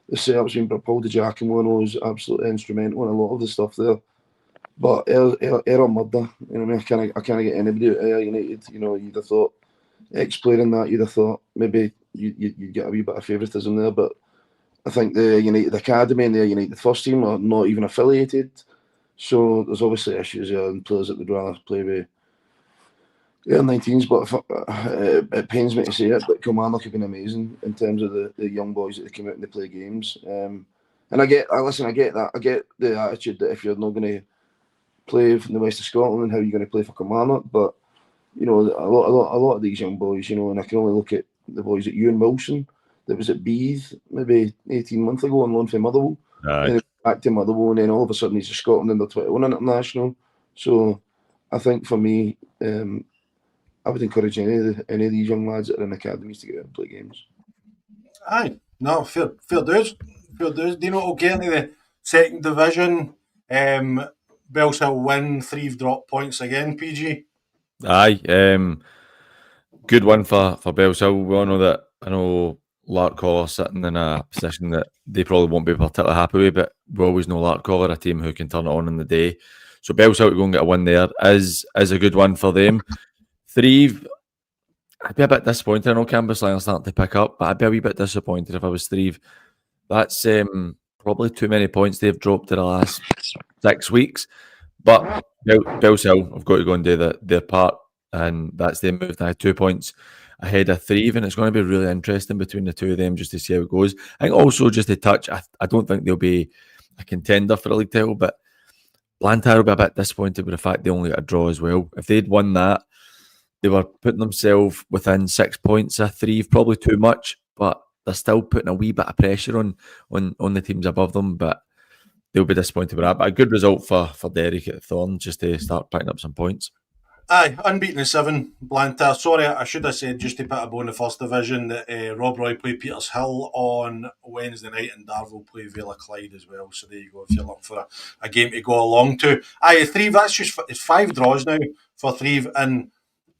the setup's been Paul DiGiacomo was absolutely instrumental in a lot of the stuff there. But Aaron Murder, you know, I can't get anybody out of United. You know, you'd have thought ex-player in that, you'd have thought maybe you'd get a wee bit of favouritism there, but I think the United Academy and the United first team are not even affiliated. So there's obviously issues there and players that would rather play with their 19s, but it pains me to say it, but Kilmarnock have been amazing in terms of the young boys that they come out and they play games. And I get that. I get the attitude that if you're not going to play from the west of Scotland, how are you going to play for Kilmarnock? But you know, a lot of these young boys, you know, and I can only look at the boys at Ewan Wilson that was at Beath maybe 18 months ago on loan from Motherwell. And back to Motherwell, and then all of a sudden he's a Scotland under 21 international. So I think for me, I would encourage any of these young lads that are in academies to get out and play games. Aye, no, fair dues. Dino will get into the second division. Bellshill win, Threave drop points again, PG. Aye, good win for Bellshill. We all know that. I know Larkcollar sitting in a position that they probably won't be particularly happy with, but we always know Larkcollar, a team who can turn it on in the day. So Bellshill to go and get a win there is a good one for them. Threave, I'd be a bit disappointed. I know Cambuslang are starting to pick up, but I'd be a wee bit disappointed if I was Threave. That's probably too many points they've dropped in the last 6 weeks. But Bellshill have got to go and do their part, and that's them moved now 2 points ahead of Threave, and it's going to be really interesting between the two of them just to see how it goes. I think also just to touch, I don't think they'll be a contender for the league title, but Blantyre will be a bit disappointed with the fact they only got a draw as well. If they'd won that, they were putting themselves within 6 points of Threave, probably too much, but they're still putting a wee bit of pressure on the teams above them, but they'll be disappointed with that. But a good result for Derek at Thorn just to start picking up some points. Aye, unbeaten in 7, Blantyre. Sorry, I should have said, just to put a bow in the first division, that Rob Roy play Petershill on Wednesday night and Darvel play Vela Clyde as well. So there you go, if you're looking for a game to go along to. Aye, Threave, it's 5 draws now for Threave, and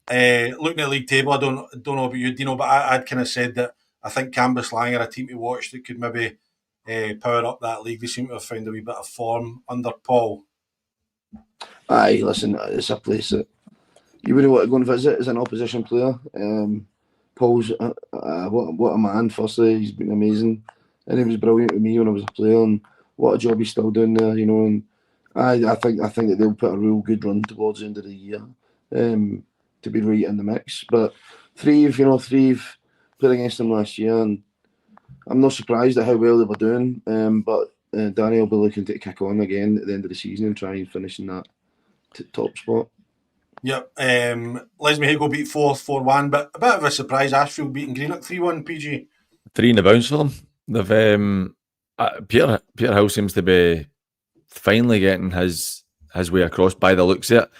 looking at the league table, I don't know about you, Dino, but I'd kind of said that I think Cambuslang are a team to watch that could maybe power up that league. They seem to have found a wee bit of form under Paul. Aye, listen, it's a place that you wouldn't want to go and visit as an opposition player. Paul's what a man. Firstly, he's been amazing, and he was brilliant with me when I was a player. And what a job he's still doing there, you know. And I think that they'll put a real good run towards the end of the year to be right in the mix. But Threave played against them last year, and I'm not surprised at how well they were doing. But Danny will be looking to kick on again at the end of the season and try and finish in that top spot. Yep. Lesmehago beat 4-1, but a bit of a surprise. Ashfield beating Greenock 3-1, PG. 3 in the bounce for them. They've Peter Hill seems to be finally getting his way across by the looks of it.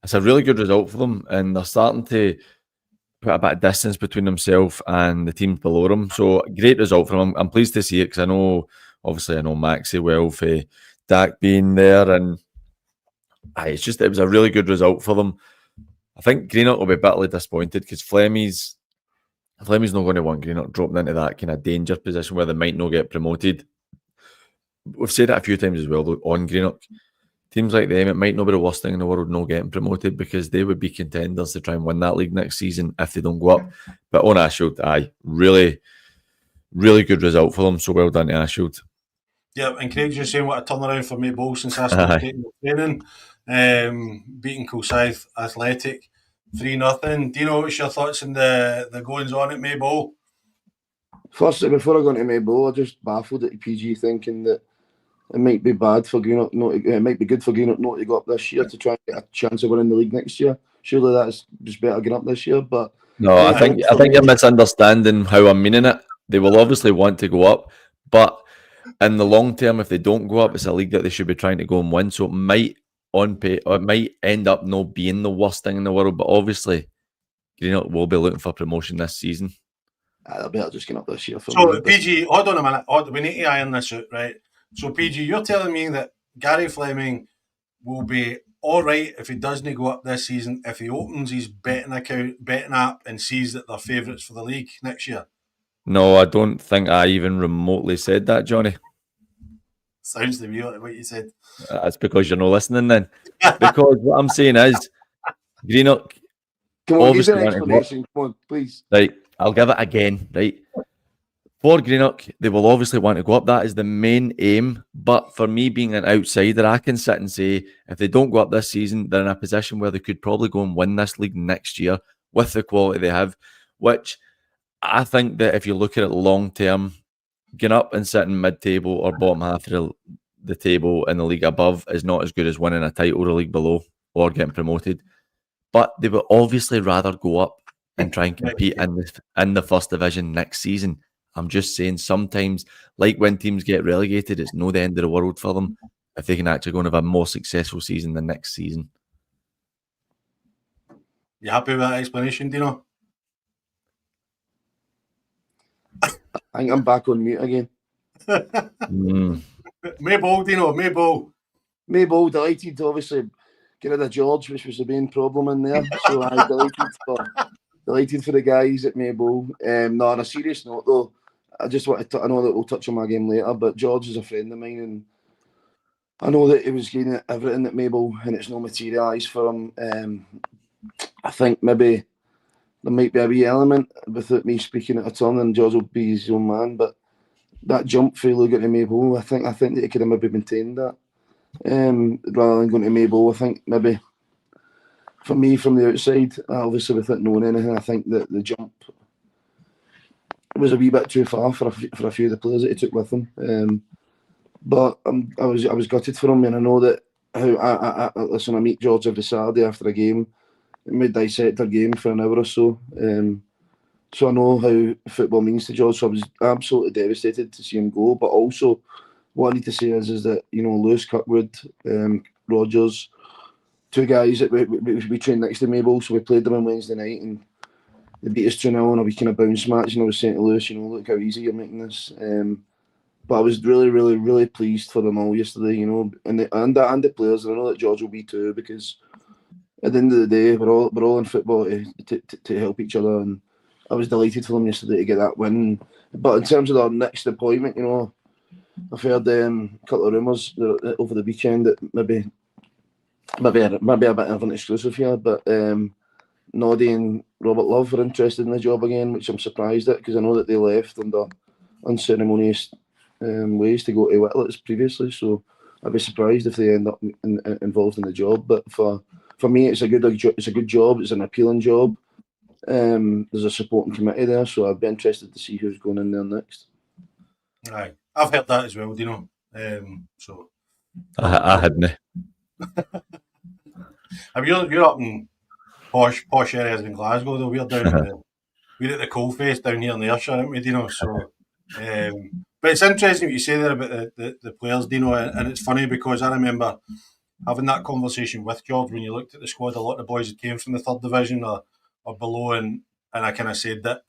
It's a really good result for them, and they're starting to put a bit of distance between themselves and the teams below them. So great result for them. I'm pleased to see it because I know Maxie well for Dak being there, and it was a really good result for them. I think Greenock will be bitterly disappointed because Flemy's not going to want Greenock dropping into that kind of danger position where they might not get promoted. We've said that a few times as well, though, on Greenock. Teams like them, it might not be the worst thing in the world not getting promoted because they would be contenders to try and win that league next season if they don't go up. But on Ashfield, really, really good result for them. So well done to Ashfield. Yeah, and Craig's just saying what a turnaround for Maybole since I started taking the training. Beating Kilsyth Athletic 3-0. Do you know what's your thoughts on the goings on at Maybole? Firstly, before I go into Maybole, I'm just baffled at PG thinking that it might be bad for Greenock. It might be good for Greenock not to go up this year to try and get a chance of winning the league next year. Surely that's just better getting up this year. But no, I think you're misunderstanding how I'm meaning it. They will obviously want to go up, but in the long term, if they don't go up, it's a league that they should be trying to go and win. So it might end up not being the worst thing in the world. But obviously, Greenock will be looking for promotion this season. They'll better just get up this year. So PG, hold on a minute. We need to iron this out, right? So PG, you're telling me that Gary Fleming will be all right if he doesn't go up this season if he opens his betting app and sees that they're favourites for the league next year? No, I don't think I even remotely said that, Johnny. Sounds to me like what you said. That's because you're not listening then. Because what I'm saying is, Greenock. Come on, give an explanation. Come on, please. Right, I'll give it again. Right. For Greenock, they will obviously want to go up. That is the main aim. But for me being an outsider, I can sit and say if they don't go up this season, they're in a position where they could probably go and win this league next year with the quality they have, which I think that if you look at it long term, getting up and sitting mid-table or bottom half of the table in the league above is not as good as winning a title or a league below or getting promoted. But they would obviously rather go up and try and compete in the first division next season. I'm just saying sometimes, like when teams get relegated, it's no the end of the world for them if they can actually go and have a more successful season the next season. You happy with that explanation, Dino? I think I'm back on mute again. Mayball, Dino, Mayball, delighted to obviously get rid of George, which was the main problem in there. So I'm delighted for the guys at Mayball. No, on a serious note though, I just wanted to, I know that we'll touch on my game later, but George is a friend of mine and I know that he was getting everything at Mayball and it's not materialised for him. I think maybe there might be a wee element without me speaking at a turn and George will be his own man, but that jump for looking at Mayball, I think that he could have maybe maintained that. Rather than going to Mayball, I think maybe for me from the outside, obviously without knowing anything, I think that the jump was a wee bit too far for a few of the players that he took with him. But I was gutted for him, and I know that I listen. I meet George every Saturday after a game, and we dissect our game for an hour or so. So I know how football means to George. So I was absolutely devastated to see him go. But also, what I need to say is that Lewis Kirkwood, Rogers, two guys that we trained next to Mayball, so we played them on Wednesday night and they beat us 2-0 in a wee kind of bounce match. And I was saying to Lewis, look how easy you're making this. But I was really, really, really pleased for them all yesterday, and the players. And I know that George will be too, because at the end of the day, we're all in football to help each other. And I was delighted for them yesterday to get that win. But in terms of their next appointment, I've heard a couple of rumours over the weekend that maybe a bit of an exclusive here, but Noddy and Robert Love are interested in the job again, which I'm surprised at because I know that they left under unceremonious ways to go to Whitlets previously. So I'd be surprised if they end up involved in the job. But for me, it's a good job. It's an appealing job. There's a supporting committee there, so I'd be interested to see who's going in there next. Aye, I've heard that as well. So I hadn't. I mean, you're up in posh areas in Glasgow, though. We're down we're at the coalface down here in the Ayrshire, aren't we, Dino? So, but it's interesting what you say there about the players, Dino, and it's funny because I remember having that conversation with George when you looked at the squad. A lot of the boys that came from the third division or below, and I kind of said that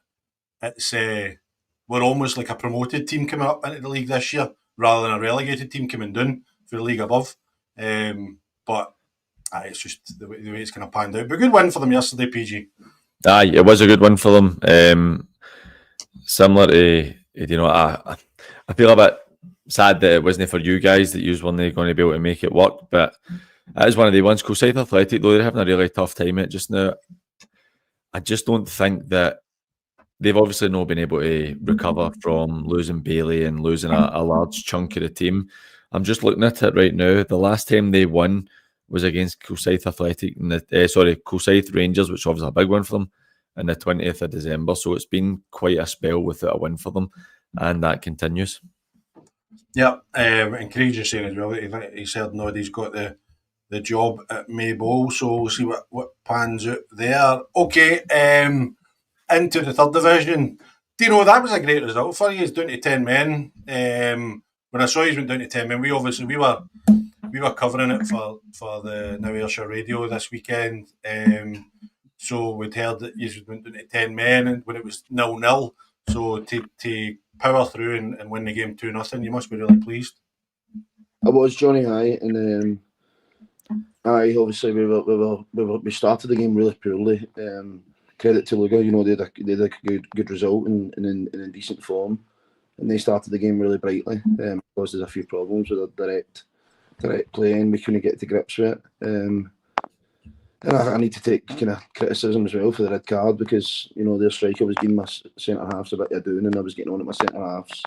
it's we're almost like a promoted team coming up into the league this year rather than a relegated team coming down for the league above. But it's just the way it's kind of panned out. But good win for them yesterday, PG. Aye, it was a good win for them. Similar to, I feel a bit sad that it wasn't for you guys, that you weren't going to be able to make it work. But it is one of the ones. Coolside Athletic, though, they're having a really tough time at just now. I just don't think that they've obviously not been able to recover from losing Bailey and losing a large chunk of the team. I'm just looking at it right now. The last time they won was against Coolside Athletic, Coolside Rangers, which was obviously a big win for them, on the 20th of December. So it's been quite a spell without a win for them, and that continues. Yeah, and Craig just saying as well, he said Noddy's got the job at Mayball, so we'll see what pans out there. Okay, into the third division. Dino, that was a great result for you. It's down to 10 men. When I saw you went down to 10 men, we were covering it for the Now Ayrshire Radio this weekend. So we'd heard that you went down to 10 men and when it was 0-0. So to power through and win the game 2-0, you must be really pleased. I was, Johnny, high, and Aye, obviously we started the game really poorly. Credit to Luga, they had a good result and in decent form, and they started the game really brightly. Because there's a few problems with their direct play, and we couldn't get to grips with it. And I need to take kind of criticism as well for the red card, because their striker was giving my centre halves a bit of doing, and I was getting on at my centre halves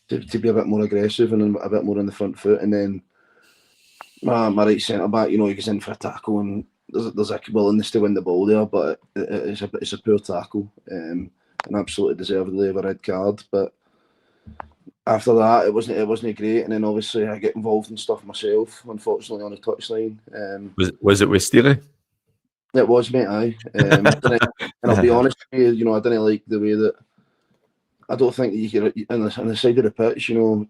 to be a bit more aggressive and a bit more on the front foot, and then my right centre back, he goes in for a tackle, and there's a willingness to win the ball there, but it's a poor tackle, and absolutely deservedly of a red card. But after that, it wasn't great, and then obviously I get involved in stuff myself, unfortunately, on the touchline. Was it with Steely? It was, mate. Aye, and I'll be honest with you, I didn't like the way that. I don't think that you can on the side of the pitch, And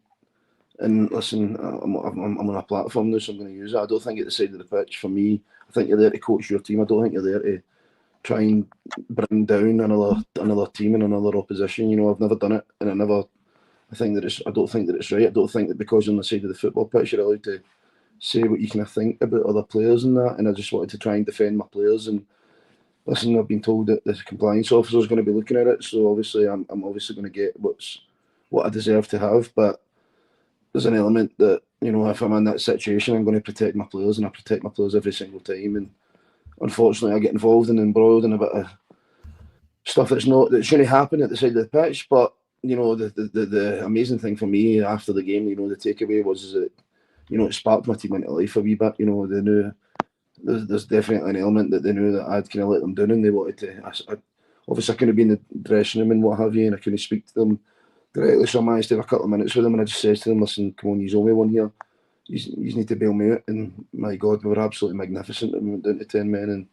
listen, I'm on a platform now, so I'm going to use it. I don't think at the side of the pitch, for me, I think you're there to coach your team. I don't think you're there to try and bring down another team and another opposition. I've never done it, and I don't think that it's right. I don't think that because you're on the side of the football pitch, you're allowed to say what you kind of think about other players and that. And I just wanted to try and defend my players. And listen, I've been told that the compliance officer is going to be looking at it, so obviously I'm obviously going to get what I deserve to have, but there's an element that, if I'm in that situation, I'm going to protect my players, and I protect my players every single time. And unfortunately, I get involved and embroiled in a bit of stuff that shouldn't happen at the side of the pitch. But the amazing thing for me after the game, the takeaway was that it sparked my team into life a wee bit. They knew there's definitely an element that they knew that I'd kind of let them down, and they wanted to. Obviously, I couldn't be in the dressing room and what have you, and I couldn't speak to them directly, so I managed to have a couple of minutes with them, and I just says to them, listen, come on, you owe me one here. You need to bail me out. And my God, we were absolutely magnificent. We went down to 10 men, and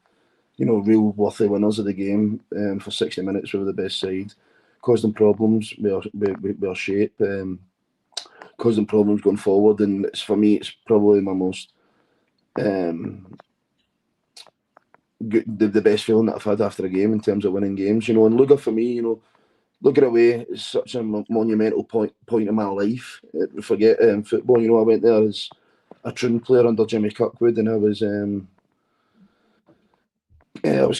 real worthy winners of the game. For 60 minutes, we were the best side. Caused them problems with our shape. Caused them problems going forward. And for me, it's probably my most the best feeling that I've had after a game in terms of winning games. And Luga for me, looking away is such a monumental point in my life. Forget football. I went there as a Troon player under Jimmy Kirkwood, and I was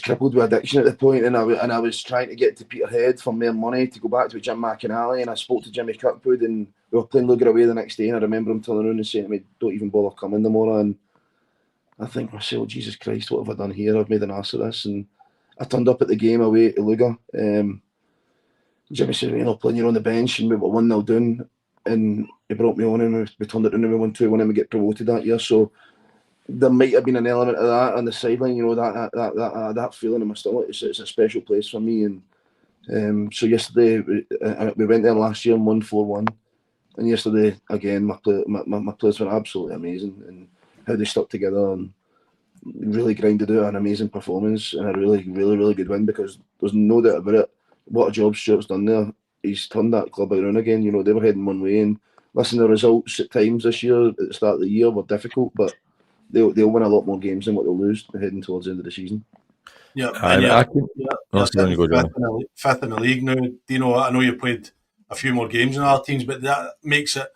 crippled with addiction at the point, and I was trying to get to Peterhead for more money to go back to Jim McInally, and I spoke to Jimmy Kirkwood, and we were playing Luga away the next day, and I remember him turning around and saying to me, "Don't even bother coming tomorrow." And I think myself, Jesus Christ, what have I done here? I've made an ass of this. And I turned up at the game away to Luga. Jimmy said, playing on the bench, and we were 1-0 down, and he brought me on, and we turned it down, and we won 2-1, and we get promoted that year. So there might have been an element of that on the sideline, that feeling in my stomach. It's a special place for me. And so yesterday, we went there last year and won 4-1. And yesterday, again, my players were absolutely amazing, and how they stuck together and really grinded out an amazing performance and a really, really, really good win, because there's no doubt about it. What a job Stuart's done there. He's turned that club around again. They were heading one way, and listen, the results at times this year, at the start of the year, were difficult, but they'll win a lot more games than what they'll lose heading towards the end of the season. Yeah, fifth in the league now. I know you played a few more games in our teams, but that makes it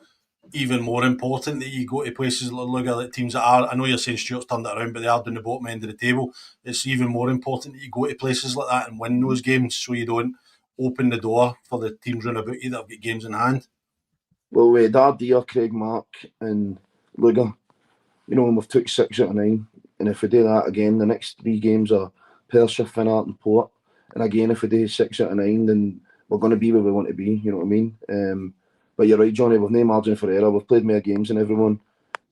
even more important that you go to places like Luga, like teams that are. I know you're saying Stuart's turned it around, but they are down the bottom end of the table. It's even more important that you go to places like that and win those games, so you don't open the door for the teams round about you that have got games in hand. Well, we had Ardea, Craig Mark, and Luga. And we've took 6 out of 9. And if we do that again, the next 3 games are Persia, Finnart, and Port. And again, if we do 6 out of 9, then we're going to be where we want to be. You know what I mean? But you're right, Johnny. We've no margin for error. We've played more games than everyone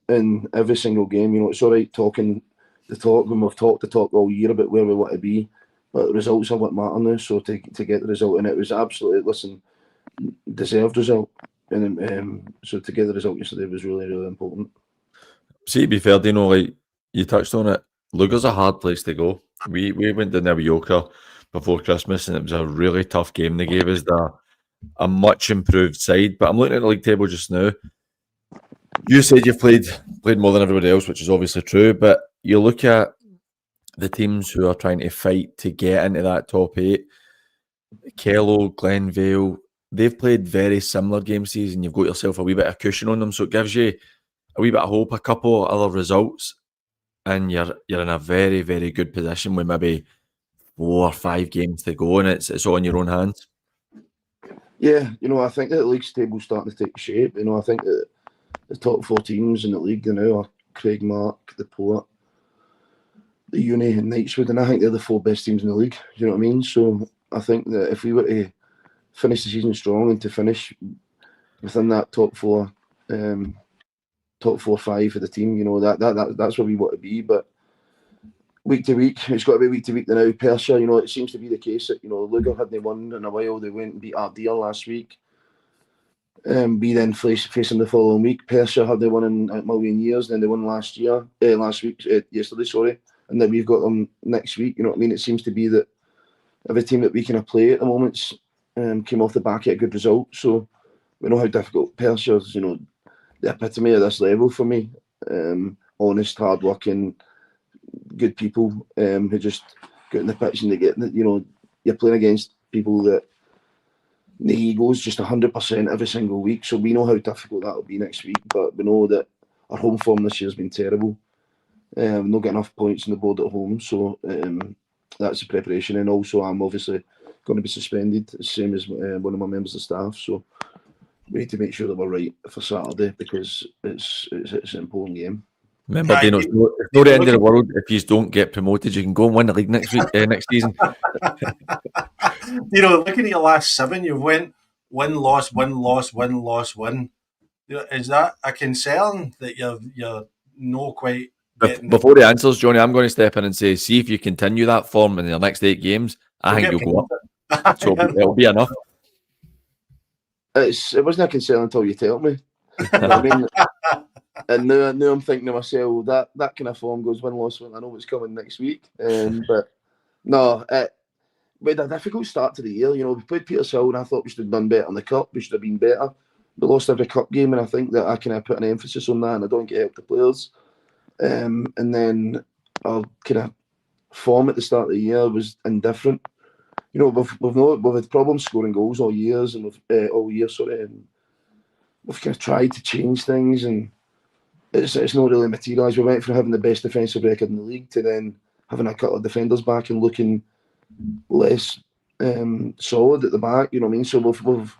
in every single game. It's all right talking the talk when we've talked the talk all year about where we want to be, but the results are what matter now. So to get the result, and it was absolutely deserved result. And so to get the result yesterday was really, really important. See, to be fair, Dino, like you touched on it, Luga's a hard place to go. We went down there with Yoker before Christmas, and it was a really tough game. They gave us a much improved side, but I'm looking at the league table just now. You said you've played more than everybody else, which is obviously true, but you look at the teams who are trying to fight to get into that top 8, Kello, Glenvale, they've played very similar game season. You've got yourself a wee bit of cushion on them, so it gives you a wee bit of hope, a couple of other results, and you're in a very, very good position with maybe 4 or 5 games to go, and it's all in your own hands. Yeah, I think that the league's table's starting to take shape. I think that the top 4 teams in the league now are Craigmark, the Port, the Uni, and Knightswood, and I think they're the 4 best teams in the league. You know what I mean? So I think that if we were to finish the season strong and to finish within that top 4, 5 for the team, that's where we want to be. But week to week, it's got to be week to week now. Persia, it seems to be the case that Lugar hadn't won in a while. They went and beat Ardea last week. We then facing the following week. Persia hadn't won in a million years. Then they won yesterday, sorry. And then we've got them next week. You know what I mean? It seems to be that every team that we can play at the moment came off the back of a good result. So we know how difficult Persia is. The epitome of this level for me. Honest, hard-working, good people who just get in the pitch and they get, you're playing against people that the egos just 100% every single week. So we know how difficult that will be next week, but we know that our home form this year has been terrible. Not getting enough points on the board at home, so that's the preparation. And also, I'm obviously going to be suspended, the same as one of my members of staff. So we need to make sure that we're right for Saturday because it's an important game. Remember, Dino, it's not the end of the world if you don't get promoted. You can go and win the league next season. Looking at your last 7, you went win, loss, win, loss, win, loss, win. Is that a concern that you're not quite getting? Before the answers, Johnny, I'm going to step in and say, see if you continue that form in your next 8 games. I think you'll go up. So it'll be enough. It wasn't a concern until you tell me. I mean, and now I'm thinking to myself that kind of form goes win, loss, win. I know what's coming next week, but no, we had a difficult start to the year. We played Petershill, and I thought we should have done better in the cup. We should have been better. We lost every cup game, and I think that I kind of put an emphasis on that, and I don't get help the players. And then our kind of form at the start of the year was indifferent. We've had problems scoring goals all year, and and we've kind of tried to change things, and it's not really materialised. We went from having the best defensive record in the league to then having a couple of defenders back and looking less solid at the back. You know what I mean? So we've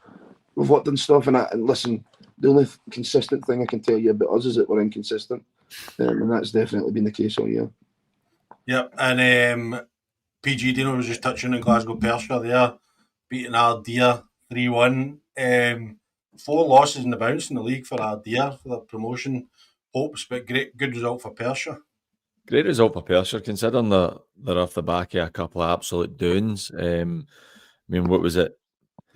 worked on stuff, and listen, the only consistent thing I can tell you about us is that we're inconsistent, and that's definitely been the case all year. Yep, and PG Dino was just touching on Glasgow Persia there, beating Ardea 3-1. 4 losses in the bounce in the league for Ardea for the promotion hopes, but good result for Persia. Great result for Persia, considering they're off the back of a couple of absolute doons. What was it?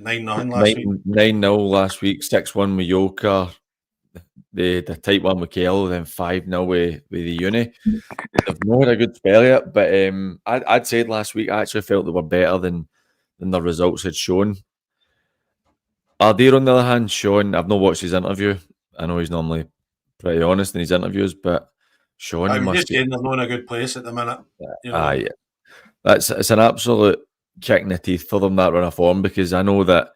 9-0 last week. 9-0 last week, 6-1 with Yoker, the tight one with Kello, then 5-0 with the Uni. They've not had a good spell yet, but I'd said last week I actually felt they were better than the results had shown. Ardea, on the other hand, Sean, I've not watched his interview. I know he's normally pretty honest in his interviews, but Sean, I'm just saying they're not in a good place at the minute. Yeah. It's an absolute kick in the teeth for them, that run of form, because I know that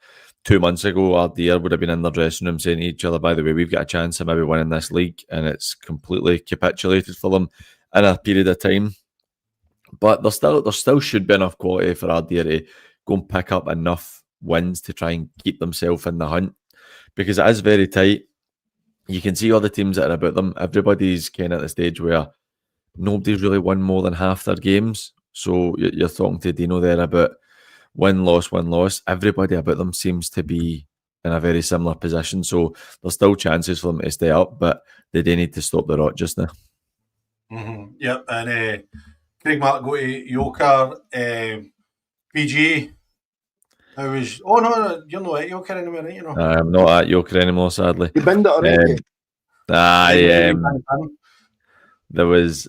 2 months ago, Ardea would have been in their dressing room saying to each other, by the way, we've got a chance of maybe winning this league, and it's completely capitulated for them in a period of time. But there still should be enough quality for Ardea to go and pick up enough wins to try and keep themselves in the hunt, because it is very tight. You can see all the teams that are about them. Everybody's kind of at the stage where nobody's really won more than half their games. So you're talking to Dino there about win, loss. Everybody about them seems to be in a very similar position. So there's still chances for them to stay up, but they do need to stop the rot just now. Mm-hmm. Yep, and Craigmark go to Yoker. PG, I was. Oh no, you're not at Yoker anymore, right? I'm not at Yoker anymore, sadly. You binned it already. There was.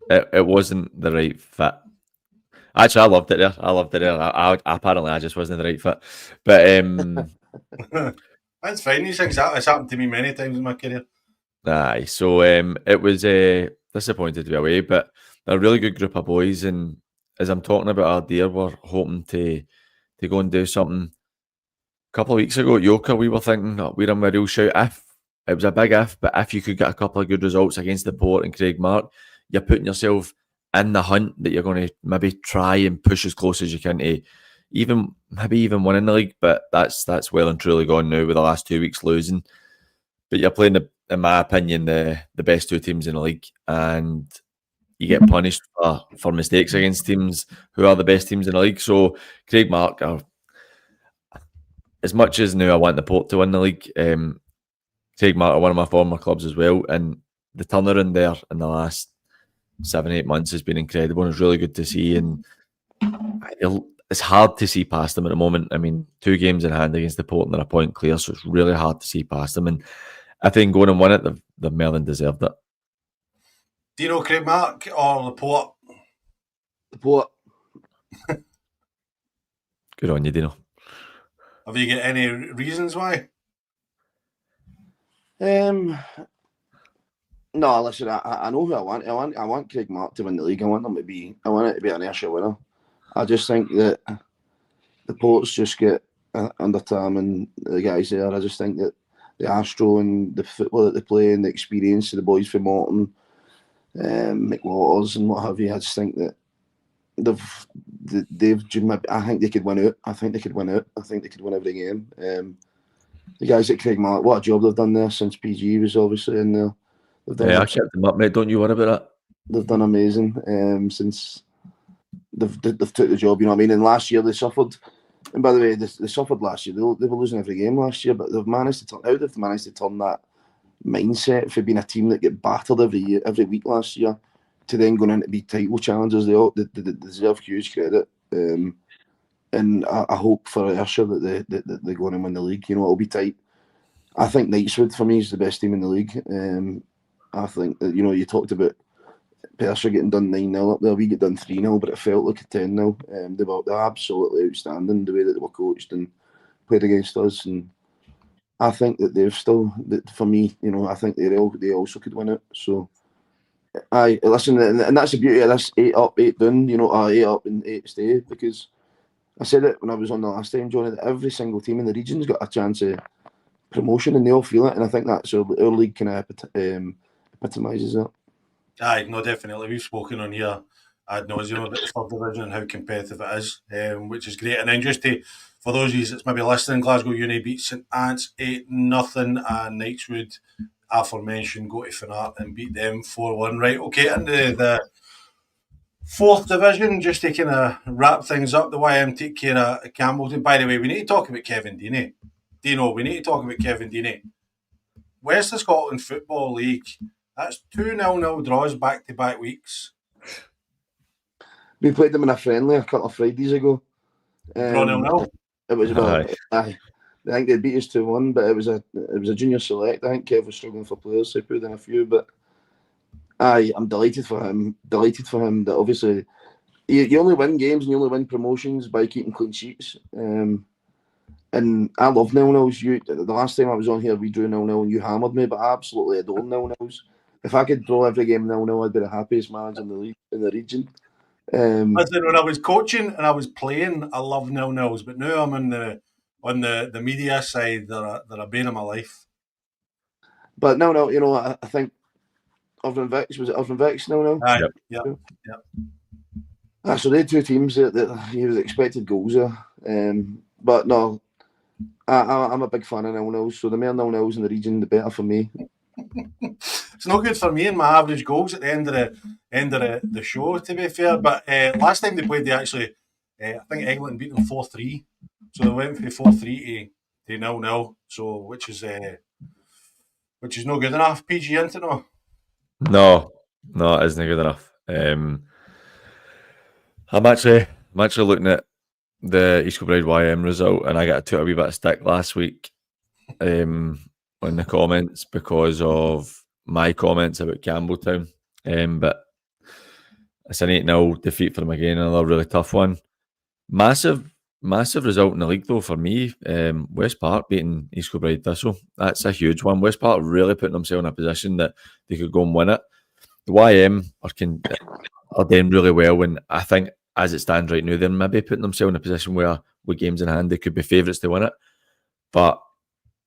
It wasn't the right fit. Actually, I loved it there. I apparently just wasn't the right fit. But that's fine. These things it's happened to me many times in my career. So it was disappointed to be away, but a really good group of boys. And as I'm talking about Ardea, we're hoping to go and do something couple of weeks ago at Yoka, we were thinking we're in a real shout. If it was a big if, but if you could get a couple of good results against the Port and Craig Mark, you're putting yourself in the hunt that you're going to maybe try and push as close as you can to even winning the league. But that's well and truly gone now with the last 2 weeks losing. But you're playing, in my opinion, the best two teams in the league, and you get punished for mistakes against teams who are the best teams in the league. So Craig Mark are, as much as now I want the Port to win the league, Craig Mark are one of my former clubs as well, and the turnaround there in the last 7-8 months has been incredible, and it's really good to see. And it's hard to see past them at the moment. I mean, 2 games in hand against the Port and they're a point clear, so it's really hard to see past them. And I think going and win it, they've more than deserved it. Do you know Craig Mark or the Port? The Port. Good on you, Dino. Have you got any reasons why? No, listen, I know who I want. I want Craig Mark to win the league. I want it to be an Ayrshire winner. I just think that the Ports just get under Tam and the guys there. I just think that the Astro and the football that they play and the experience of the boys from Morton, McWaters and what have you, I just think that I think they could win out. I think they could win every game. The guys at Craig Mark, what a job they've done there since PG was obviously in there. I kept them up, mate. Don't you worry about that. They've done amazing since they've took the job. You know what I mean? And last year they suffered. And by the way, they suffered last year. They were losing every game last year, but they've managed to turn that mindset for being a team that get battered every week last year to then going in to be title challengers. They deserve huge credit. And I hope for Ayrshire that they go on and win the league. You know, it'll be tight. I think Knightswood for me is the best team in the league. I think that, you know, you talked about Persia getting done 9-0 up there. We get done 3-0, but it felt like a 10-0. They were absolutely outstanding the way that they were coached and played against us. And I think that they've still, for me, you know, I think they also could win it. So, listen, and that's the beauty of this 8 up, 8 down, you know, 8 up and 8 stay, because I said it when I was on the last time, Johnny, that every single team in the region's got a chance of promotion and they all feel it. And I think that's our league kind of epitomises that. Aye, no, definitely. We've spoken on here ad nauseum about the third division and how competitive it is, which is great. And then just for those of you that's maybe listening, Glasgow Uni beat St Ants 8-0, and Knightswood, aforementioned, go to Fanart and beat them 4-1. Right, okay, into the fourth division, just to kind of wrap things up. The YM take care of Campbellton. By the way, we need to talk about Kevin Deaney. Dino, we need to talk about Kevin Deaney. West of Scotland Football League. That's 2 0-0 draws back-to-back weeks. We played them in a friendly a couple of Fridays ago. 0-0. It was about. I think they beat us 2-1, but it was a junior select. I think Kev was struggling for players, so he put in a few. But I'm delighted for him. That obviously you only win games and you only win promotions by keeping clean sheets. And I love 0-0s. The last time I was on here, we drew 0-0 and you hammered me, but I absolutely adore 0-0s. If I could draw every game 0-0, I'd be the happiest manager in the league, in the region. Listen, when I was coaching and I was playing, I love 0-0s, but now I'm on the media side. They're a bane of my life. But 0-0, you know, I think Irvine Vix, was it Irvine Vix 0-0? Yep. So they had 2 teams that he was expected goals there. But no, I'm a big fan of 0-0s, so the more 0-0s in the region, the better for me. It's not good for me and my average goals at the end of the show, to be fair. But last time they played, they actually, I think England beat them 4-3. So they went from 4-3 to 0-0. So which is no good enough. PG, isn't it? No, it isn't good enough. I'm actually looking at the East Kilbride YM result, and I took a wee bit of stick last week on the comments because of my comments about Campbelltown. But it's an 8-0 defeat for them again, another really tough one. Massive result in the league though for me. West Park beating East Kilbride Thistle. That's a huge one. West Park really putting themselves in a position that they could go and win it. The YM are doing really well, and I think as it stands right now, they're maybe putting themselves in a position where with games in hand they could be favourites to win it. but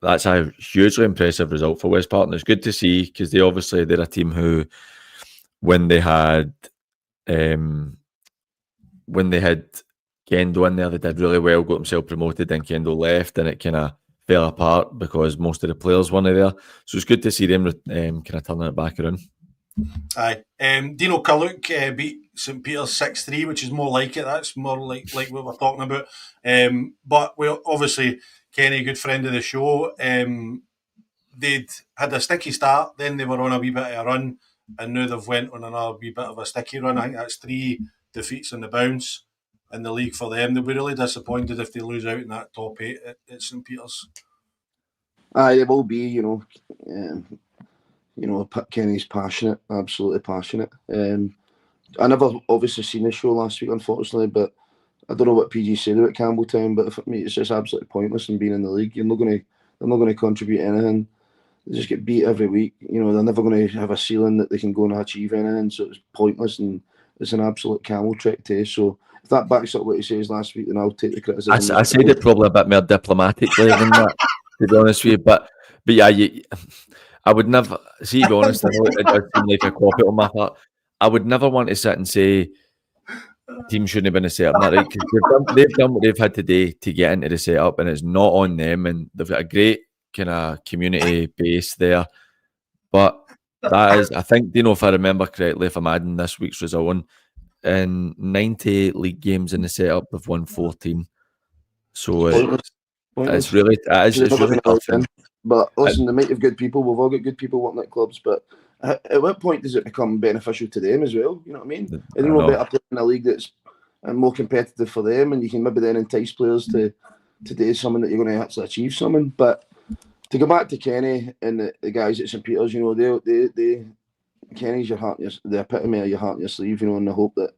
that's a hugely impressive result for West Park, and it's good to see because they're a team who, when they had Kendo in there, they did really well, got themselves promoted, then Kendo left, and it kind of fell apart because most of the players weren't there. So it's good to see them kind of turning it back around. Aye. Dino Kaluk beat St Peter's 6-3, which is more like it. That's more like what we're talking about. But we obviously, Kenny, good friend of the show, they'd had a sticky start, then they were on a wee bit of a run, and now they've went on another wee bit of a sticky run. I think that's 3 defeats on the bounce in the league for them. They'll be really disappointed if they lose out in that top 8 at St Peter's. Aye, they will be, Kenny's passionate, absolutely passionate. I never obviously seen the show last week, unfortunately, but I don't know what PG said about Campbelltown, but for me, it's just absolutely pointless in being in the league. They're not going to contribute anything. They just get beat every week. They're never going to have a ceiling that they can go and achieve anything, so it's pointless and it's an absolute camel trick test. So if that backs up what he says last week, then I'll take the criticism. I said it probably a bit more diplomatically than that, to be honest with you, but yeah, I would never, see, to be honest, I know it does seem like a cop-out on my part. I would never want to sit and say teams shouldn't have been a set-up, right? Because they've done what they've had today to get into the set-up, and it's not on them, and they've got a great kind of community base there. But that is, I think, if I remember correctly, if I'm adding this week's result on, in 90 league games in the set-up, they've won 14. So it's really tough. But listen, they might have good people. We've all got good people working at clubs. But at what point does it become beneficial to them as well? You know what I mean? They don't know better playing in a league that's more competitive for them, and you can maybe then entice players to do something that you're going to actually achieve something. But to go back to Kenny and the guys at St Peter's, they Kenny's the epitome of your heart and your sleeve, and I hope that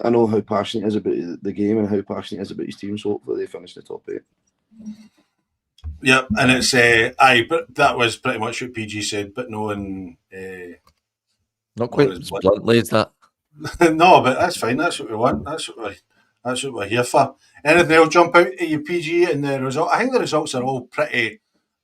I know how passionate he is about the game and how passionate he is about his team. So hopefully they finish the top 8. Yep, and it's but that was pretty much what PG said, but no one not quite as bluntly as that. No, but that's fine. That's what we want. That's what we're here for. Anything else jump out at you, PG, and the result? I think the results are all pretty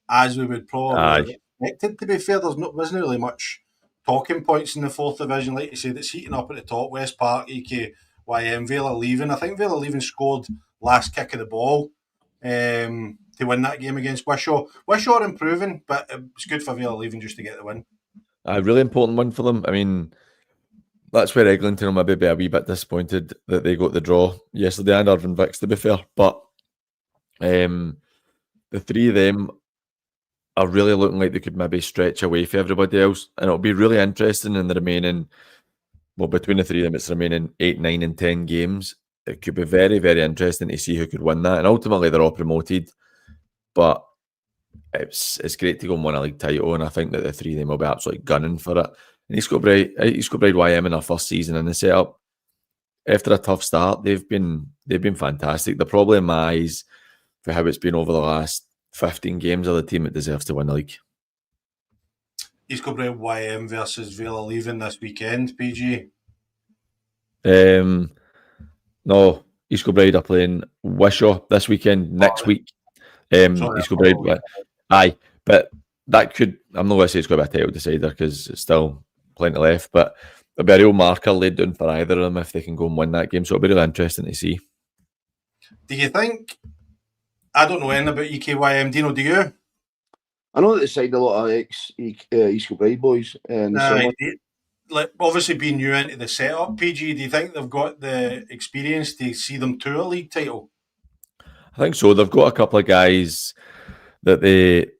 as we would probably expected. To be fair, wasn't really much talking points in the 4th division. Like you said, it's heating up at the top. West Park, EKYM, Vela leaving. I think Vela leaving scored last kick of the ball to win that game against Wishaw. Wishaw are improving, but it's good for Vela leaving just to get the win. A really important one for them. I mean, that's where Eglinton will maybe be a wee bit disappointed that they got the draw yesterday, and Irvine Vicks, to be fair. But the 3 of them are really looking like they could maybe stretch away for everybody else. And it'll be really interesting in the remaining, between the 3 of them, it's the remaining 8, 9 and 10 games. It could be very, very interesting to see who could win that. And ultimately, they're all promoted. But it's great to go and win a league title, and I think that the 3 of them will be absolutely gunning for it. And East Kilbride YM in their first season in the setup, after a tough start, they've been fantastic. They're probably in my eyes, for how it's been over the last 15 games, are the team that deserves to win the league. East Kilbride YM versus Vela leaving this weekend, PG? No, East Kilbride are playing Wishaw this weekend, next week. East Kilbride, aye, but that could, I'm not going to say it's going to be a title decider because it's still plenty left, but there'll be a real marker laid down for either of them if they can go and win that game, so it'll be really interesting to see. Do you think, I don't know anything about EKYM, Dino, do you? I know that they signed a lot of ex-East Kilbride boys in the summer. Like, obviously being new into the setup, PG, do you think they've got the experience to see them to a league title? I think so. They've got a couple of guys that they've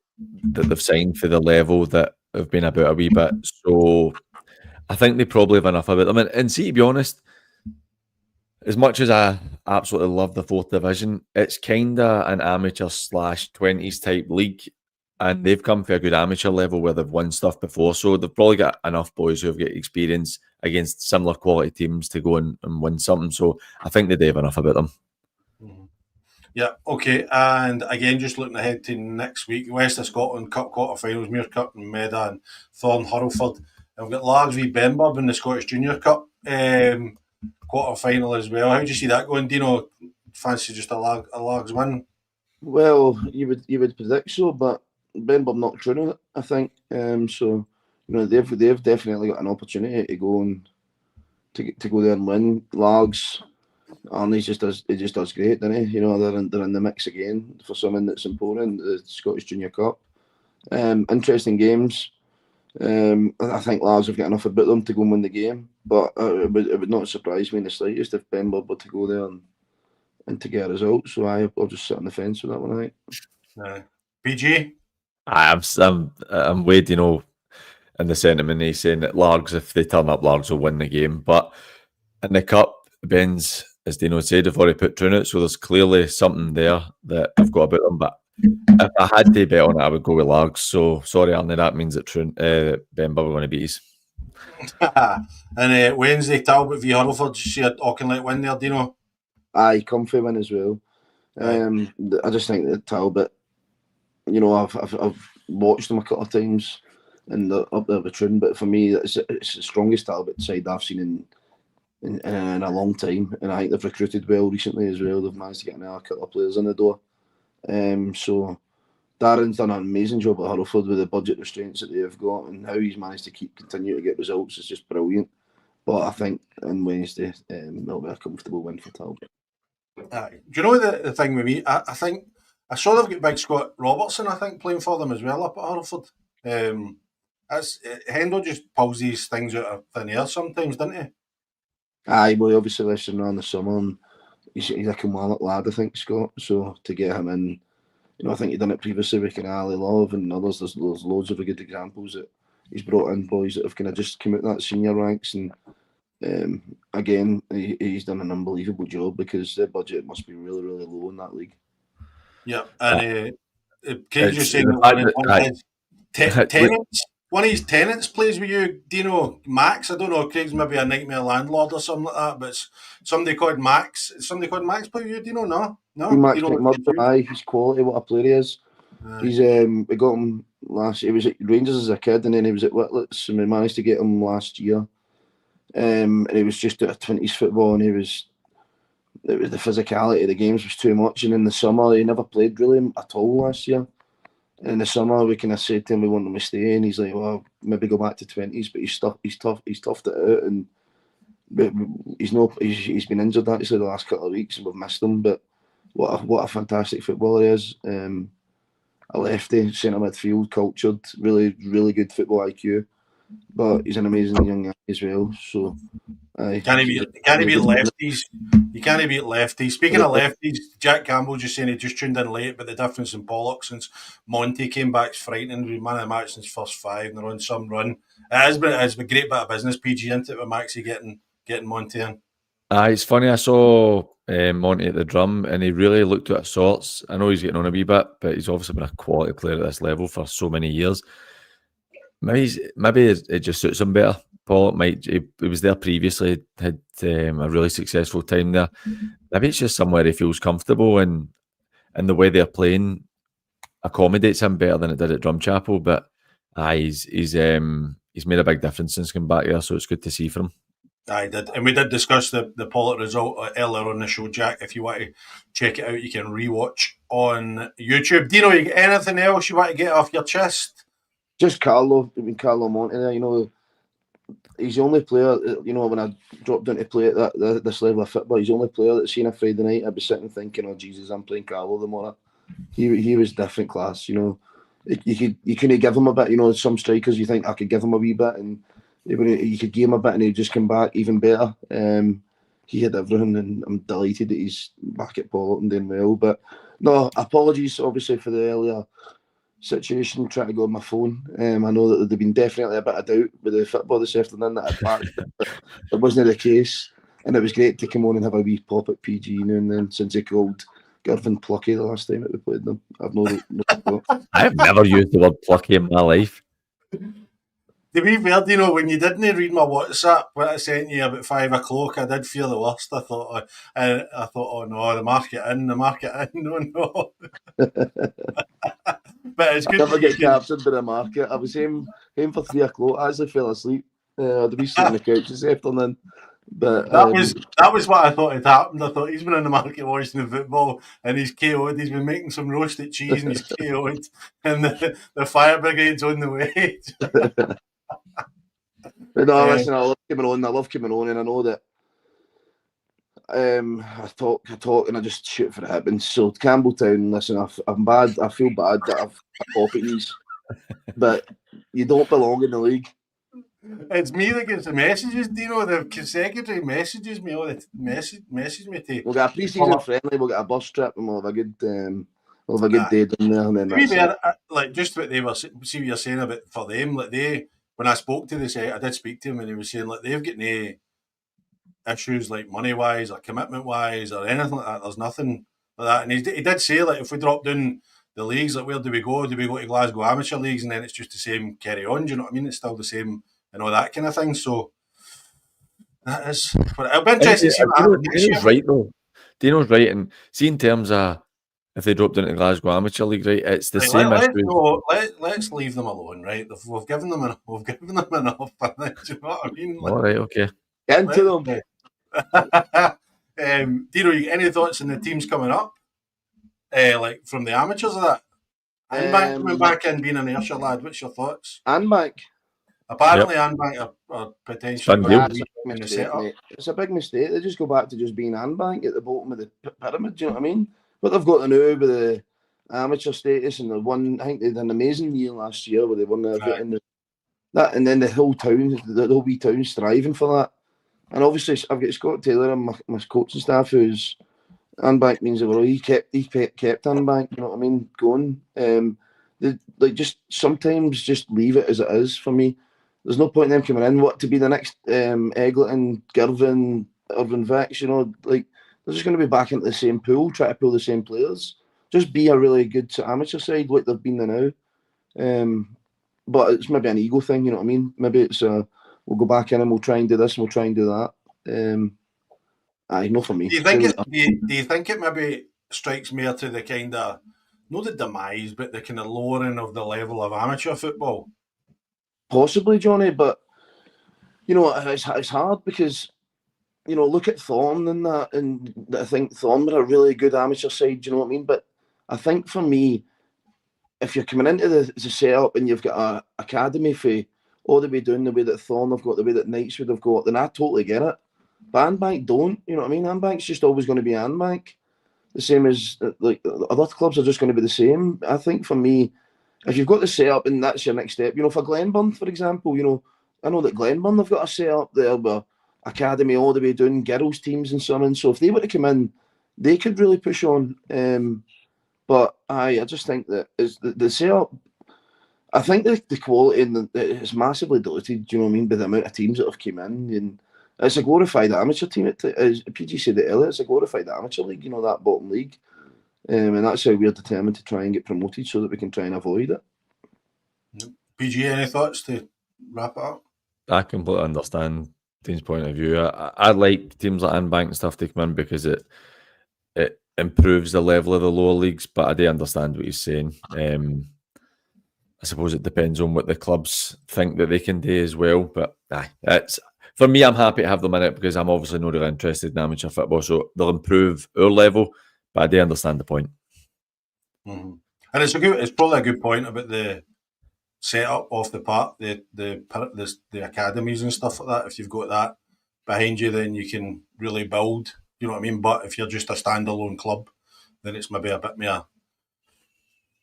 signed for the level that have been about a wee bit. So I think they probably have enough about them. And see, to be honest, as much as I absolutely love the 4th division, it's kind of an amateur / 20s type league. And they've come for a good amateur level where they've won stuff before. So they've probably got enough boys who have got experience against similar quality teams to go and win something. So I think they do have enough about them. Mm-hmm. Yeah, okay. And again, just looking ahead to next week, West of Scotland Cup quarterfinals, Muirkirk and Meda and Thorn Hurlford. And we've got Largs v Benburb in the Scottish Junior Cup quarter final as well. How do you see that going? Dino, fancy just a Largs win? Well, you would predict so, but Benbourne knocked through it, I think. So they've definitely got an opportunity to go and to go there and win. Largs, Arnie just does great, doesn't he? They're in the mix again for something that's important, the Scottish Junior Cup. Interesting games. I think Largs have got enough about them to go and win the game, but it would not surprise me in the slightest if Benbourne were to go there and to get a result. So I'll just sit on the fence with that one, I think. PG? I'm Wade, in the sentiment he's saying that Largs, if they turn up, Largs will win the game. But in the cup, Ben's, as Dino said, have already put through it, so there's clearly something there that I've got about them. But if I had to bet on it, I would go with Largs. So sorry, Arnie, that means that Benbourne are going to beat us. And Wednesday, Talbot v Hurlford. You see a Auchinleck win there, Dino? Aye, comfy win as well. I just think that Talbot, I've watched them a couple of times and they're up there with Troon, but for me, it's the strongest Talbot side I've seen in a long time, and I think they've recruited well recently as well. They've managed to get another couple of players in the door. So Darren's done an amazing job at Hurlford with the budget restraints that they've got, and how he's managed to continue to get results is just brilliant. But I think on Wednesday, it'll be a comfortable win for Talbot. Do you know the thing with me? I think I saw they've got big Scott Robertson, I think, playing for them as well up at Hurlford. Hendo just pulls these things out of thin air sometimes, doesn't he? Aye, well, obviously listening around the summer, and he's a Kilmarnock lad, I think, Scott. So to get him in, I think he'd done it previously with Ali Love and others. There's loads of good examples that he's brought in boys that have kind of just come out that senior ranks, and again, he's done an unbelievable job because their budget must be really, really low in that league. Yeah, and Craig's just saying that one of his tenants plays with you, Dino. Max, I don't know, Craig's maybe a nightmare landlord or something like that, but somebody called Max. Somebody called Max play with you, Dino? No? Max McMurdo, aye, he's quality, what a player he is. He's we got him last year. He was at Rangers as a kid, and then he was at Whitlets, and we managed to get him last year. And he was just at 20s football, and the physicality of the games was too much. And in the summer, he never played really at all last year. And in the summer, we kind of said to him we want him to stay, and he's like, well, maybe go back to 20s, but he's toughed it out, and he's been injured actually the last couple of weeks, and we've missed him. But what a fantastic footballer he is. A lefty, centre midfield, cultured, really, really good football IQ. But he's an amazing young guy as well. So Can he beat lefties? You can't beat lefties. Speaking of lefties, Jack Campbell just saying he just tuned in late, but the difference in Pollock since Monty came back is frightening. We've man of the match since first five, and they're on some run. It's been a great bit of business, PG, into it with Maxie getting Monty in. It's funny, I saw Monty at the drum and he really looked out of sorts. I know he's getting on a wee bit, but he's obviously been a quality player at this level for so many years. Maybe it just suits him better. Paul he was there previously, had a really successful time there. Maybe it's just somewhere he feels comfortable, and the way they're playing accommodates him better than it did at Drumchapel. But he's made a big difference since coming back there, so it's good to see from him. I did, and we did discuss the Pollock result earlier on the show, Jack. If you want to check it out, you can rewatch on YouTube. Dino, you got anything else you want to get off your chest? Just Carlo Monti there, he's the only player, when I dropped down to play at this level of football, he's the only player that's seen a Friday night I'd be sitting thinking, oh Jesus, I'm playing Carlo tomorrow. He was different class, You couldn't give him a bit, some strikers you think I could give him a wee bit, and you could give him a bit and he'd just come back even better. He had everything, and I'm delighted that he's back at Pollock and doing well. But no, apologies obviously for the earlier situation, trying to go on my phone. I know that there'd been definitely a bit of doubt with the football this afternoon that I'd backed it, but it wasn't the case. And it was great to come on and have a wee pop at PG now and then, since he called Girvan plucky the last time that we played them. I've never used the word plucky in my life. To be fair, when you didn't read my WhatsApp when I sent you about 5 o'clock, I did feel the worst. I thought, oh no, the market in, no. But it's good. I never get captured by the market. I was aiming for 3 o'clock. I actually fell asleep. I'd be sitting on the couch this afternoon. But that was what I thought had happened. I thought he's been in the market watching the football and he's KO'd. He's been making some roasted cheese and he's KO'd, and the fire brigade's on the way. But no, listen, I love coming on, and I know that I talk, and I just shoot for the Hibbins. So Campbelltown, listen, I'm bad. I feel bad that I've copied these, but you don't belong in the league. It's me that gets the messages, Dino. The consecutive messages me all the message me to. We'll get a pre-season friendly. We'll get a bus trip, and we'll have a good day down there. And then like just what they were. See what you're saying about for them. Like when I spoke to this, I did speak to him, and he was saying like they've got no issues like money wise or commitment wise or anything like that. There's nothing like that. And he did say like if we drop down the leagues, like where do we go? Do we go to Glasgow amateur leagues, and then it's just the same carry on? Do you know what I mean? It's still the same. And all that kind of thing. So that is. But it'll be interesting to see what happens next year. Right though. Dino's right, and see in terms of if they dropped into Glasgow Amateur League, right? It's the same. Let's leave them alone, right? We've given them enough. Do you know what I mean? All right, okay. Get into them. Dino, you got any thoughts on the teams coming up? Like from the amateurs of that? Anbank coming back in being an Ayrshire lad. What's your thoughts? Anbank. Apparently, Anbank are potentially in the setup. It's a big mistake. They just go back to just being Anbank at the bottom of the pyramid. Do you know what I mean? But they've got to know with the amateur status and the one. I think they did an amazing year last year where they won that, and then the whole wee town striving for that. And obviously, I've got Scott Taylor and my coaching staff who's Anbank means well. He kept Anbank. You know what I mean? Going. They like just sometimes just leave it as it is for me. There's no point in them coming in. What to be the next Eggleton, Girvan, Irvin Vex? You know, like they're just going to be back into the same pool, try to pull the same players. Just be a really good amateur side like they've been there now. But it's maybe an ego thing. You know what I mean? Maybe it's we'll go back in and we'll try and do this and we'll try and do that. Not for me. Do you think it maybe strikes me to the kind of not the demise, but the kind of lowering of the level of amateur football? Possibly, Johnny, but you know it's hard because you know look at Thorn and that, and I think Thorn were a really good amateur side. Do you know what I mean? But I think for me, if you're coming into the setup and you've got a academy for all the way down the way that Thorn have got, the way that Knights would have got, then I totally get it. But Anbank don't. You know what I mean? Anbank's just always going to be Anbank. The same as like other clubs are just going to be the same. I think for me, if you've got the setup and that's your next step, you know, for Glenburn, for example, you know, I know that Glenburn have got a setup there where academy all the way down, girls teams and so on. So if they were to come in, they could really push on. But I just think that is the setup. I think the quality is massively diluted. Do you know what I mean? By the amount of teams that have come in, and it's a glorified amateur team. As PG said it earlier, it's a glorified amateur league. You know, that bottom league. And that's how we're determined to try and get promoted so that we can try and avoid it. PG, any thoughts to wrap it up? I completely understand Dean's point of view. I like teams like Anbank and stuff to come in because it improves the level of the lower leagues, but I do understand what he's saying. I suppose it depends on what the clubs think that they can do as well. But it's for me, I'm happy to have them in it because I'm obviously not really interested in amateur football, so they'll improve our level. But I do understand the point. Mm-hmm. And it's probably a good point about the setup off the park, the academies and stuff like that. If you've got that behind you, then you can really build. You know what I mean? But if you're just a standalone club, then it's maybe a bit more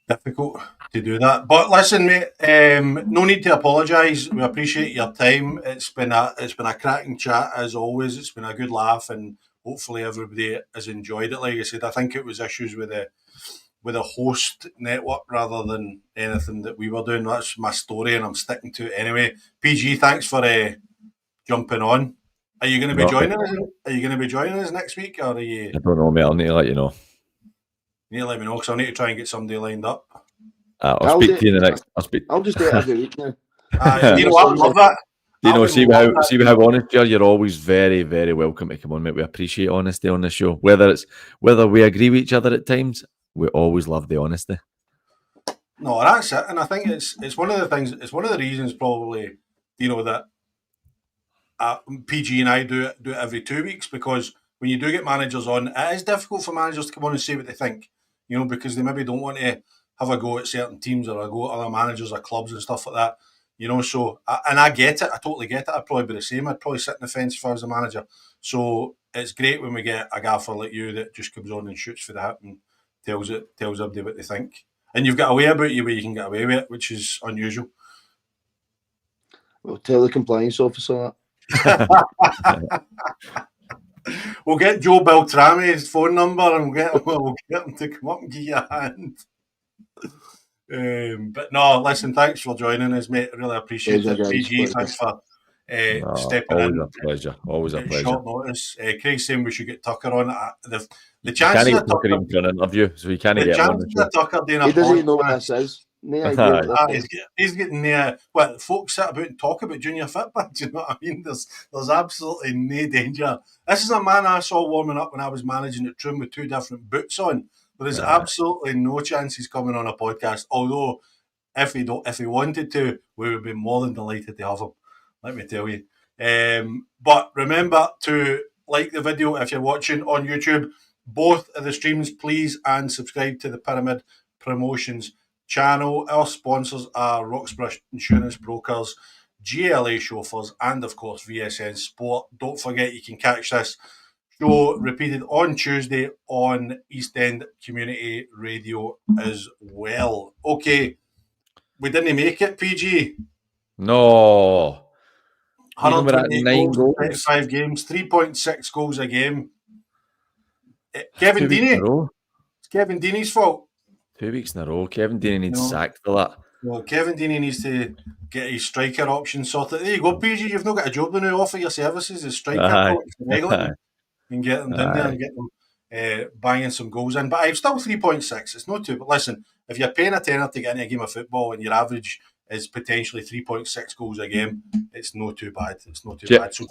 difficult to do that. But listen, mate, no need to apologise. We appreciate your time. It's been a cracking chat as always. It's been a good laugh, and hopefully everybody has enjoyed it. Like I said, I think it was issues with the host network rather than anything that we were doing. That's my story, and I'm sticking to it anyway. PG, thanks for jumping on. Are you going to be joining us? Are you going to be joining us next week, or are you? I don't know, mate. I'll need to let you know. You need to let me know because I'll need to try and get somebody lined up. I'll speak to you in the next. I'll just do it every week now. You know what? I love that. You know, see how honest you are. You're always very, very welcome to come on, mate. We appreciate honesty on the show. Whether we agree with each other at times, we always love the honesty. No, that's it. And I think it's one of the things. It's one of the reasons probably, you know, that PG and I do it every 2 weeks, because when you do get managers on, it is difficult for managers to come on and say what they think, because they maybe don't want to have a go at certain teams or a go at other managers or clubs and stuff like that, so, and I get it, I totally get it. I'd probably be the same. I'd probably sit in the fence if I was a manager. So it's great when we get a gaffer like you that just comes on and shoots for the hip and tells everybody what they think. And you've got a way about you where you can get away with it, which is unusual. Well, tell the compliance officer that. We'll get Joe Beltrami's phone number and we'll get him to come up and give you a hand. But no, listen, thanks for joining us, mate. I really appreciate it. PG, thanks for stepping in. Always a pleasure. Short notice. Craig's saying we should get Tucker on. The chances of Tucker in for an interview, so he can't get him on the show. Tucker doing he doesn't know what this is. He's getting folks sit about and talk about junior Fitbit. Do you know what I mean? There's absolutely no danger. This is a man I saw warming up when I was managing at Troon with 2 different boots on. There is absolutely no chance he's coming on a podcast. Although, if he wanted to, we would be more than delighted to have him. Let me tell you. But remember to like the video if you're watching on YouTube. Both of the streams, please, and subscribe to the Pyramid Promotions channel. Our sponsors are Roxburgh Insurance Brokers, GLA Chauffeurs, and of course VSN Sport. Don't forget you can catch this show repeated on Tuesday on East End Community Radio as well. Okay, we didn't make it, PG. No. 128 goals, 35 games, 3.6 goals a game. Kevin Deeney. It's Kevin Deeney's fault. 2 weeks in a row. Kevin Deeney needs sacked for that. Well, Kevin Deeney needs to get his striker option sorted. There you go, PG. You've not got a job to now. Offer your services as striker coach and get them down there and get them banging some goals in. But I've still 3.6. It's not too. But listen, if you're paying a tenner to get into a game of football and your average is potentially 3.6 goals a game, it's not too bad. It's not too bad. So,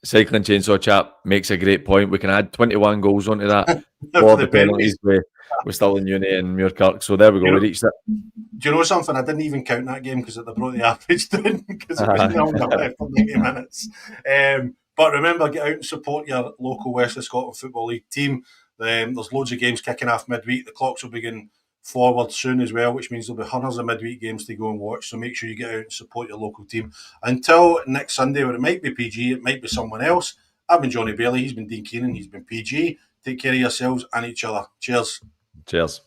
Cycling Chainsaw Chap makes a great point. We can add 21 goals onto that for the penalties. We're still in Uni and Muirkirk. So there we go. We reached it. Do you know something? I didn't even count that game because they brought the average down because it was 0-0 for 90 minutes. But remember, get out and support your local West of Scotland Football League team. There's loads of games kicking off midweek. The clocks will begin forward soon as well, which means there'll be hundreds of midweek games to go and watch. So make sure you get out and support your local team. Until next Sunday, where it might be PG, it might be someone else. I've been Johnny Bailey. He's been Dean Keenan. He's been PG. Take care of yourselves and each other. Cheers. Cheers.